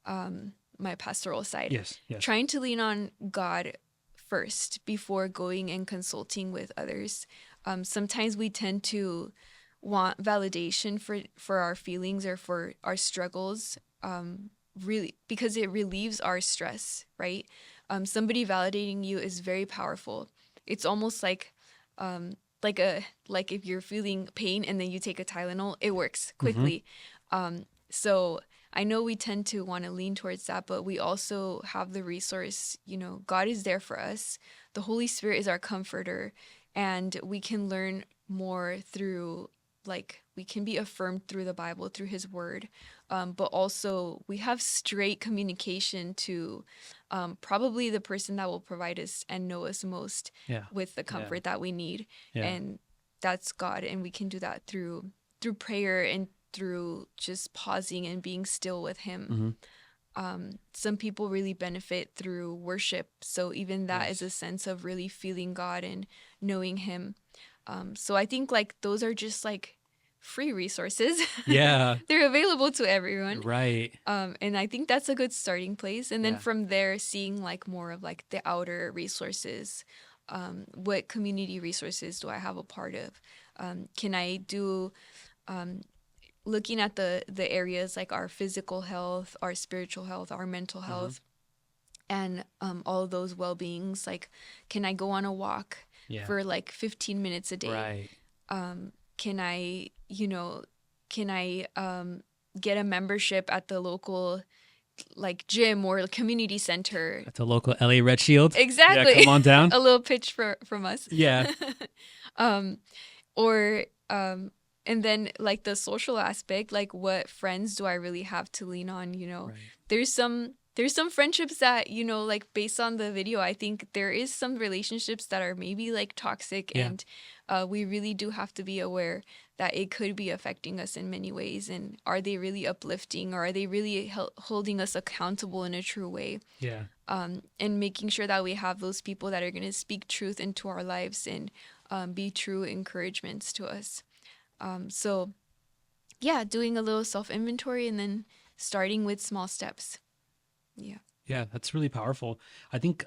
my pastoral side. Yes. Trying to lean on God first before going and consulting with others. Sometimes we tend to want validation for our feelings or for our struggles, really, because it relieves our stress, right? Somebody validating you is very powerful. It's almost like if you're feeling pain and then you take a Tylenol, it works quickly. So I know we tend to want to lean towards that, but we also have the resource, God is there for us. The Holy Spirit is our comforter, and we can learn more through, we can be affirmed through the Bible, through his word. But also we have straight communication to probably the person that will provide us and know us most with the comfort that we need. And that's God. And we can do that through prayer and through just pausing and being still with him. Some people really benefit through worship. So even that is a sense of really feeling God and knowing him. So I think those are just free resources. Yeah. They're available to everyone. Right. And I think that's a good starting place. And then from there, seeing more of the outer resources. What community resources do I have a part of? Can I do looking at the areas like our physical health, our spiritual health, our mental health, and all of those well-beings? Can I go on a walk for 15 minutes a day? Right. Can I get a membership at the local gym or community center? At the local LA Red Shield. Exactly. Yeah, come on down. A little pitch from us. Yeah. And then the social aspect, what friends do I really have to lean on? Right. There's some friendships that, based on the video, I think there is some relationships that are maybe toxic, and we really do have to be aware that it could be affecting us in many ways. And are they really uplifting, or are they really holding us accountable in a true way? Yeah. And making sure that we have those people that are going to speak truth into our lives and be true encouragements to us. So doing a little self-inventory and then starting with small steps. Yeah, that's really powerful. I think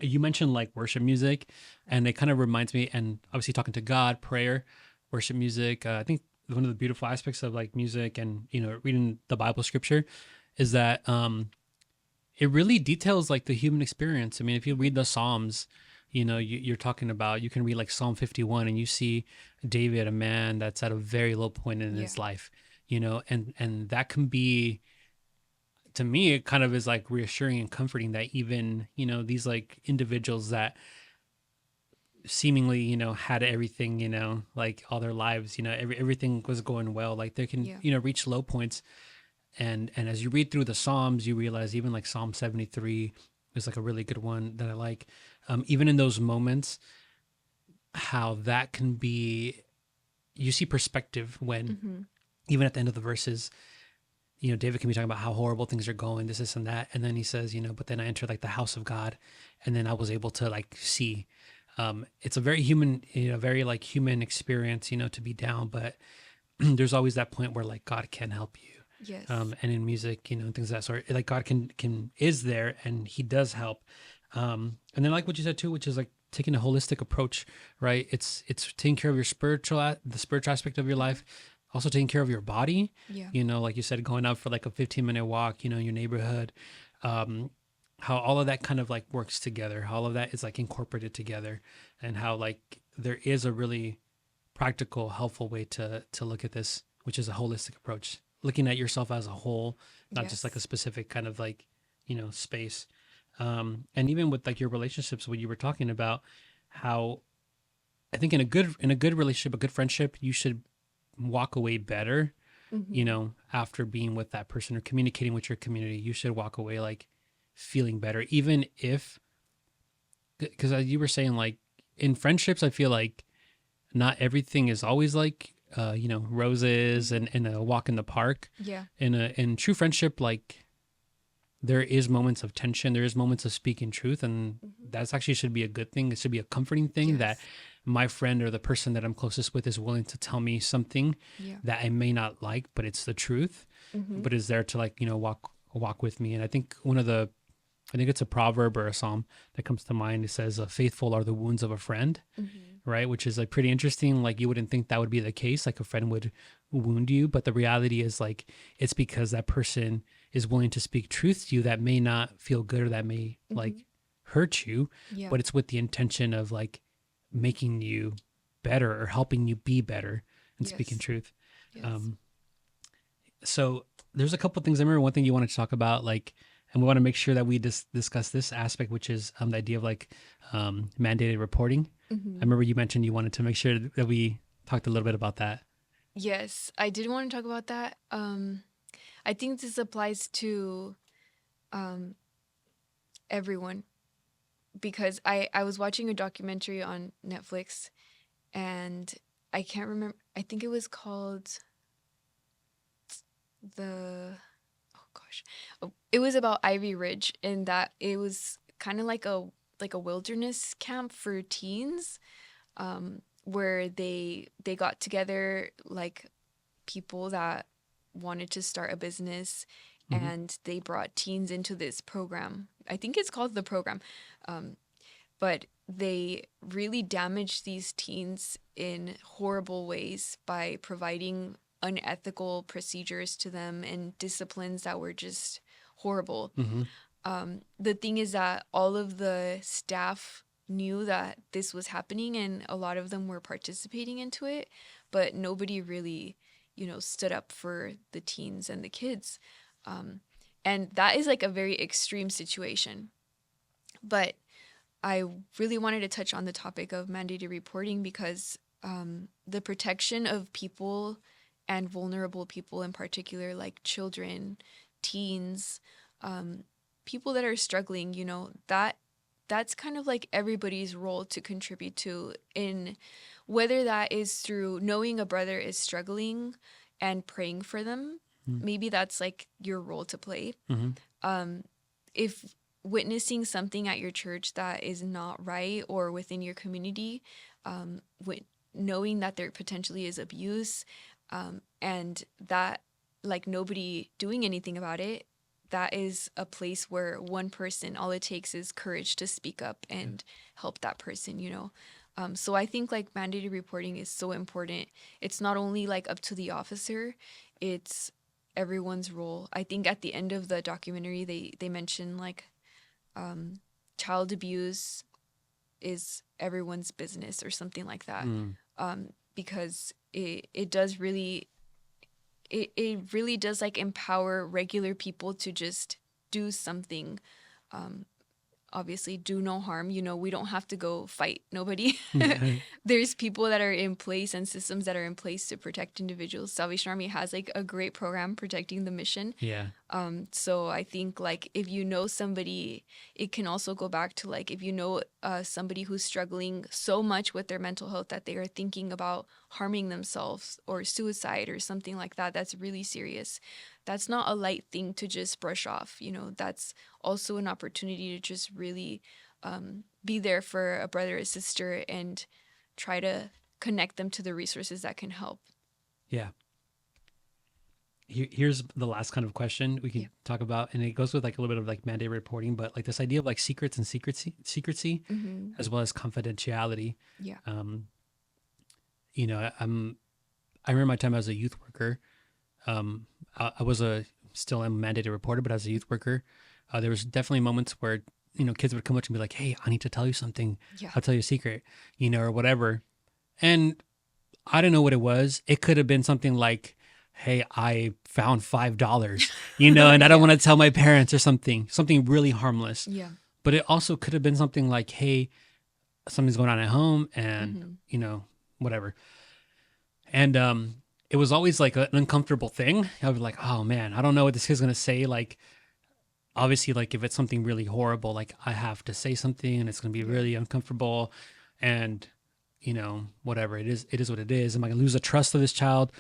you mentioned worship music, and it kind of reminds me, and obviously talking to God, prayer, worship music. I think one of the beautiful aspects of music and reading the Bible scripture is that it really details the human experience. I mean, if you read the Psalms, you're talking about, you can read Psalm 51 and you see David, a man that's at a very low point in his life, and that can be, to me, it kind of is reassuring and comforting that even, these individuals that seemingly, had everything, all their lives, everything was going well, they can, reach low points. And as you read through the Psalms, you realize even Psalm 73 is a really good one that I like. Even in those moments, how that can be, you see perspective when even at the end of the verses, David can be talking about how horrible things are going, this and that. And then he says, but then I entered the house of God, and then I was able to see. It's a very human, very human experience, to be down, but there's always that point where God can help you. Yes. And in music, things of that sort, God is there, and he does help. And then what you said too, which is taking a holistic approach, right? It's taking care of the spiritual aspect of your life, also taking care of your body. Yeah. Like you said, going out for a 15-minute walk, in your neighborhood, how all of that kind of works together, how all of that is incorporated together, and how there is a really practical, helpful way to look at this, which is a holistic approach, looking at yourself as a whole, not just a specific kind of space. And even with your relationships, what you were talking about, how I think in a good relationship, a good friendship, you should walk away better, after being with that person or communicating with your community. You should walk away feeling better, even if, because as you were saying, in friendships, I feel not everything is always roses and a walk in the park. Yeah. In true friendship, there is moments of tension. There is moments of speaking truth, and that's actually should be a good thing. It should be a comforting thing that my friend or the person that I'm closest with is willing to tell me something that I may not like, but it's the truth, but is there to walk with me. And I think it's a proverb or a psalm that comes to mind. It says, faithful are the wounds of a friend, right? Which is like pretty interesting. Like you wouldn't think that would be the case. Like a friend would wound you, but the reality is like it's because that person is willing to speak truth to you that may not feel good or that may like hurt you, Yeah. but it's with the intention of like making you better or helping you be better and speaking Yes. truth. Yes. So there's a couple of things. I remember one thing you wanted to talk about, like, and we want to make sure that we discuss this aspect, which is the idea of like mandated reporting. I remember you mentioned you wanted to make sure that we talked a little bit about that. Yes, I did want to talk about that. I think this applies to everyone, because I was watching a documentary on Netflix, and I can't remember. I think it was called it was about Ivy Ridge, and that it was kind of like a wilderness camp for teens, where they got together, like people that wanted to start a business, and they brought teens into this program. I think it's called the program. But they really damaged these teens in horrible ways by providing unethical procedures to them and disciplines that were just horrible. The thing is that all of the staff knew that this was happening, and a lot of them were participating into it, but nobody really, stood up for the teens and the kids. And that is like a very extreme situation. But I really wanted to touch on the topic of mandated reporting because the protection of people and vulnerable people in particular, like children, teens, people that are struggling, that's kind of like everybody's role to contribute to, in whether that is through knowing a brother is struggling and praying for them. Maybe that's like your role to play. If witnessing something at your church that is not right, or within your community, knowing that there potentially is abuse, and that like nobody doing anything about it, that is a place where one person, all it takes is courage to speak up and help that person, So I think like mandated reporting is so important. It's not only like up to the officer, it's everyone's role. I think at the end of the documentary, they mention like child abuse is everyone's business or something like that, because it does really it really does like empower regular people to just do something. Obviously do no harm. We don't have to go fight nobody. There's people that are in place and systems that are in place to protect individuals. Salvation Army has like a great program protecting the mission. So I think like if you know somebody, it can also go back to like if you know somebody who's struggling so much with their mental health that they are thinking about harming themselves or suicide or something like that, that's really serious. That's not a light thing to just brush off. That's also an opportunity to just really be there for a brother or sister and try to connect them to the resources that can help. Yeah. Here's the last kind of question we can talk about, and it goes with like a little bit of like mandated reporting, but like this idea of like secrets and secrecy, as well as confidentiality. Yeah. I remember my time as a youth worker. I was still a mandated reporter, but as a youth worker, there was definitely moments where, kids would come up to me and be like, hey, I need to tell you something. Yeah. I'll tell you a secret, or whatever. And I don't know what it was. It could have been something like, hey, I found $5, and I don't want to tell my parents or something really harmless. Yeah. But it also could have been something like, hey, something's going on at home and, whatever. And, it was always like an uncomfortable thing. I would be like, oh man, I don't know what this kid's going to say. Like, obviously, like if it's something really horrible, like I have to say something and it's going to be really uncomfortable. And, whatever it is what it is. Am I going to lose the trust of this child?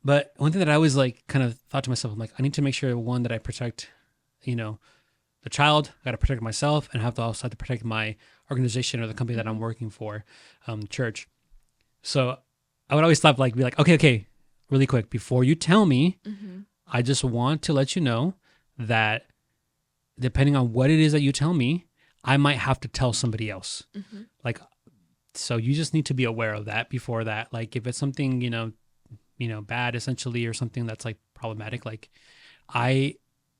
But one thing that I always like kind of thought to myself, I'm like, I need to make sure, one, that I protect, the child. I got to protect myself, and I also have to protect my organization or the company that I'm working for, church. So I would always stop, like, be like, okay, really quick, before you tell me, I just want to let you know that depending on what it is that you tell me, I might have to tell somebody else. Like, So you just need to be aware of that before that. Like if it's something, bad essentially, or something that's like problematic, like I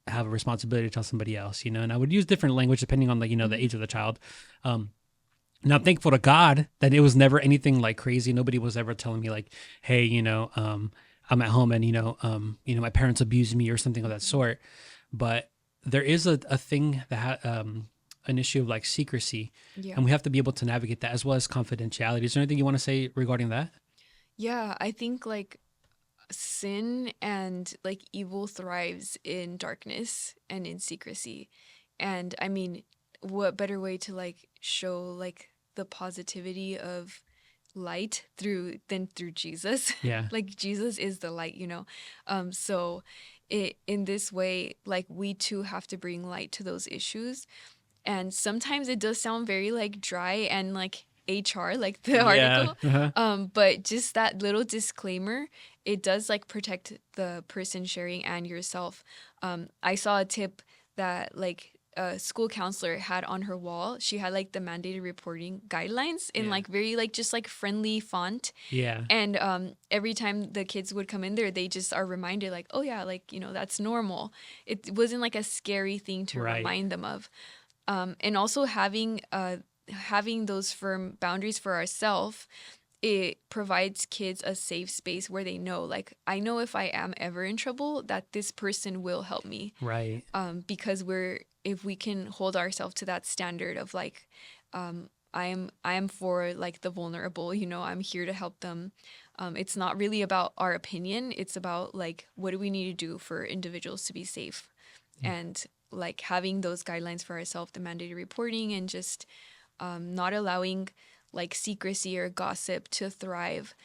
have a responsibility to tell somebody else, and I would use different language depending on the age of the child. Now I'm thankful to God that it was never anything like crazy. Nobody was ever telling me like, hey, I'm at home and, my parents abused me or something of that sort. But there is a thing that, an issue of like secrecy, Yeah. and we have to be able to navigate that, as well as confidentiality. Is there anything you want to say regarding that? Yeah, I think like sin and like evil thrives in darkness and in secrecy. And I mean, what better way to like show like the positivity of light than through Jesus? Yeah. Like Jesus is the light. So in this way, like we too have to bring light to those issues. And sometimes it does sound very like dry and like HR, like the Yeah. article. Uh-huh. But just that little disclaimer, it does like protect the person sharing and yourself. I saw a tip that like a school counselor had on her wall. She had like the mandated reporting guidelines in Yeah. like very like just like friendly font. Yeah. And every time the kids would come in there, they just are reminded like, oh yeah, like, that's normal. It wasn't like a scary thing to Right. remind them of. And also having those firm boundaries for ourselves, it provides kids a safe space where they know, like, I know if I am ever in trouble, that this person will help me. Right. Because if we can hold ourselves to that standard of like, I am for like the vulnerable, I'm here to help them. It's not really about our opinion. It's about like, what do we need to do for individuals to be safe? And like having those guidelines for ourselves, the mandated reporting, and just not allowing like secrecy or gossip to thrive.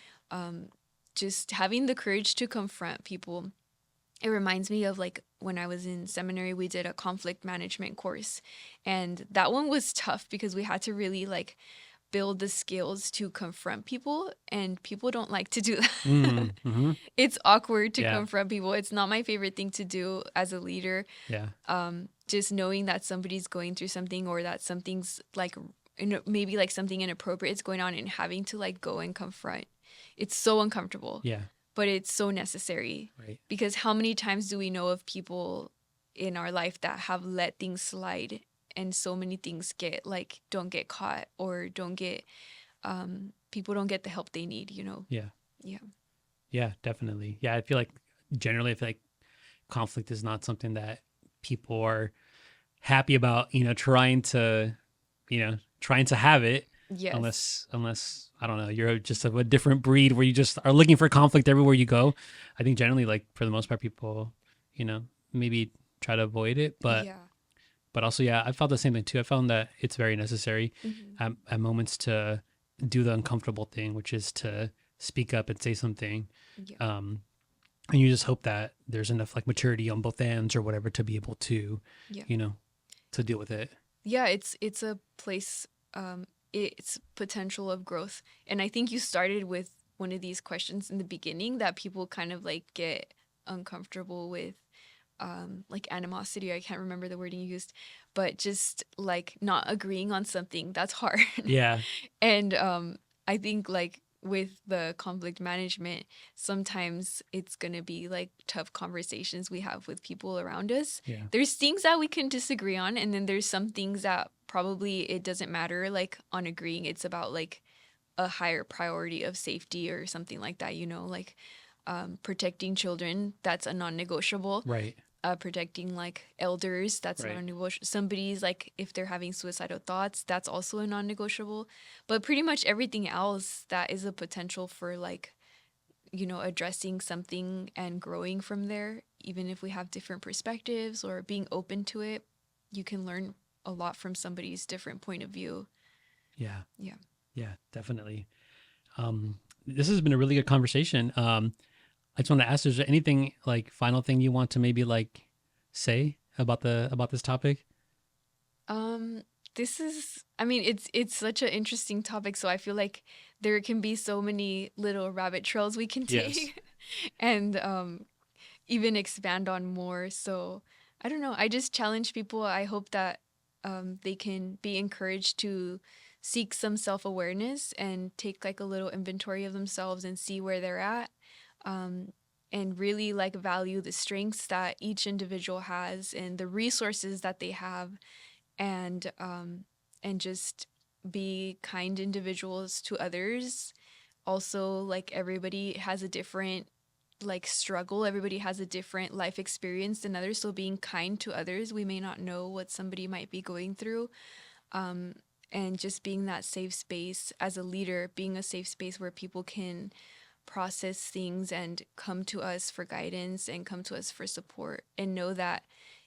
Just having the courage to confront people. It reminds me of like when I was in seminary, we did a conflict management course, and that one was tough because we had to really like build the skills to confront people, and people don't like to do that. Mm-hmm. It's awkward to Yeah. confront people. It's not my favorite thing to do as a leader. Yeah. Just knowing that somebody's going through something, or that something's like maybe like something inappropriate is going on, and having to like go and confront. It's so uncomfortable. Yeah. But it's so necessary. Right. Because how many times do we know of people in our life that have let things slide, and so many things don't get caught, or people don't get the help they need, Yeah. Yeah. Yeah, definitely. Yeah, I feel like conflict is not something that people are happy about, trying to have it. Yes. Unless I don't know, you're just of a different breed where you just are looking for conflict everywhere you go. I think generally, like for the most part, people, maybe try to avoid it, but Yeah. also, yeah, I felt the same thing too. I found that it's very necessary at moments to do the uncomfortable thing, which is to speak up and say something. Yeah. And you just hope that there's enough like maturity on both ends or whatever to be able to, Yeah. to deal with it. Yeah, it's a place, it's potential of growth. And I think you started with one of these questions in the beginning that people kind of like get uncomfortable with, like animosity. I can't remember the wording you used, but just like not agreeing on something, that's hard. Yeah. And I think like with the conflict management, sometimes it's going to be like tough conversations we have with people around us. Yeah. There's things that we can disagree on, and then there's some things that probably it doesn't matter like on agreeing. It's about like a higher priority of safety or something like that, like protecting children, that's a non-negotiable. Right. Protecting like elders, that's Right. non-negotiable. Somebody's like, if they're having suicidal thoughts, that's also a non-negotiable. But pretty much everything else that is a potential for like, addressing something and growing from there, even if we have different perspectives or being open to it, you can learn a lot from somebody's different point of view. Yeah. Yeah. Yeah, definitely. This has been a really good conversation. I just want to ask, is there anything like final thing you want to maybe like say about this topic? It's such an interesting topic, so I feel like there can be so many little rabbit trails we can take. Yes. And even expand on more. So I don't know. I just challenge people. I hope that they can be encouraged to seek some self-awareness and take like a little inventory of themselves and see where they're at, and really like value the strengths that each individual has and the resources that they have, and just be kind individuals to others. Also, like everybody has a different like struggle, everybody has a different life experience than others, so being kind to others, we may not know what somebody might be going through, and just being that safe space as a leader, being a safe space where people can process things and come to us for guidance and come to us for support, and know that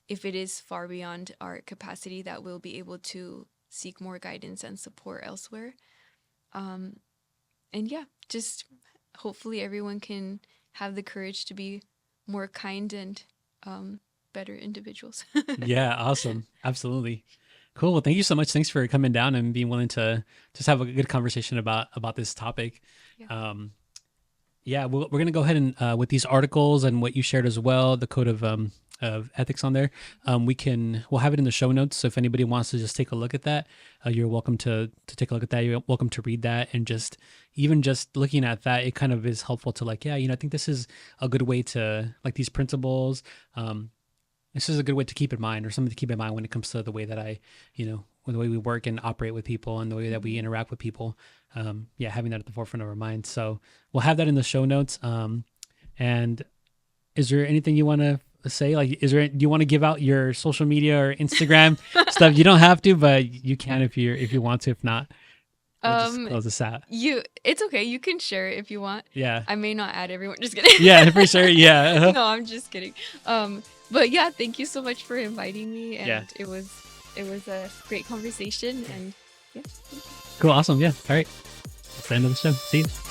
if it is far beyond our capacity, that we'll be able to seek more guidance and support elsewhere. And yeah, just hopefully everyone can have the courage to be more kind and better individuals. Yeah, awesome. Absolutely. Cool. Well, thank you so much. Thanks for coming down and being willing to just have a good conversation about this topic. Yeah. Yeah, we're going to go ahead and with these articles and what you shared as well, the code of ethics on there. We'll have it in the show notes. So if anybody wants to just take a look at that, you're welcome to take a look at that. You're welcome to read that, and just looking at that, it kind of is helpful to like, yeah, I think this is a good way to like these principles. This is a good way to keep in mind, or something to keep in mind when it comes to the way that the way we work and operate with people and the way that we interact with people. Having that at the forefront of our minds. So we'll have that in the show notes. And is there anything you want to say? Like, do you want to give out your social media or Instagram stuff? You don't have to, but you can if you want to. If not, we'll just close this out. It's okay. You can share it if you want. Yeah. I may not add everyone. Just kidding. Yeah, for sure. Yeah. No, I'm just kidding. But yeah, thank you so much for inviting me, and Yeah. it was a great conversation, and yeah. Cool. Awesome. Yeah. All right. That's the end of the show. See you.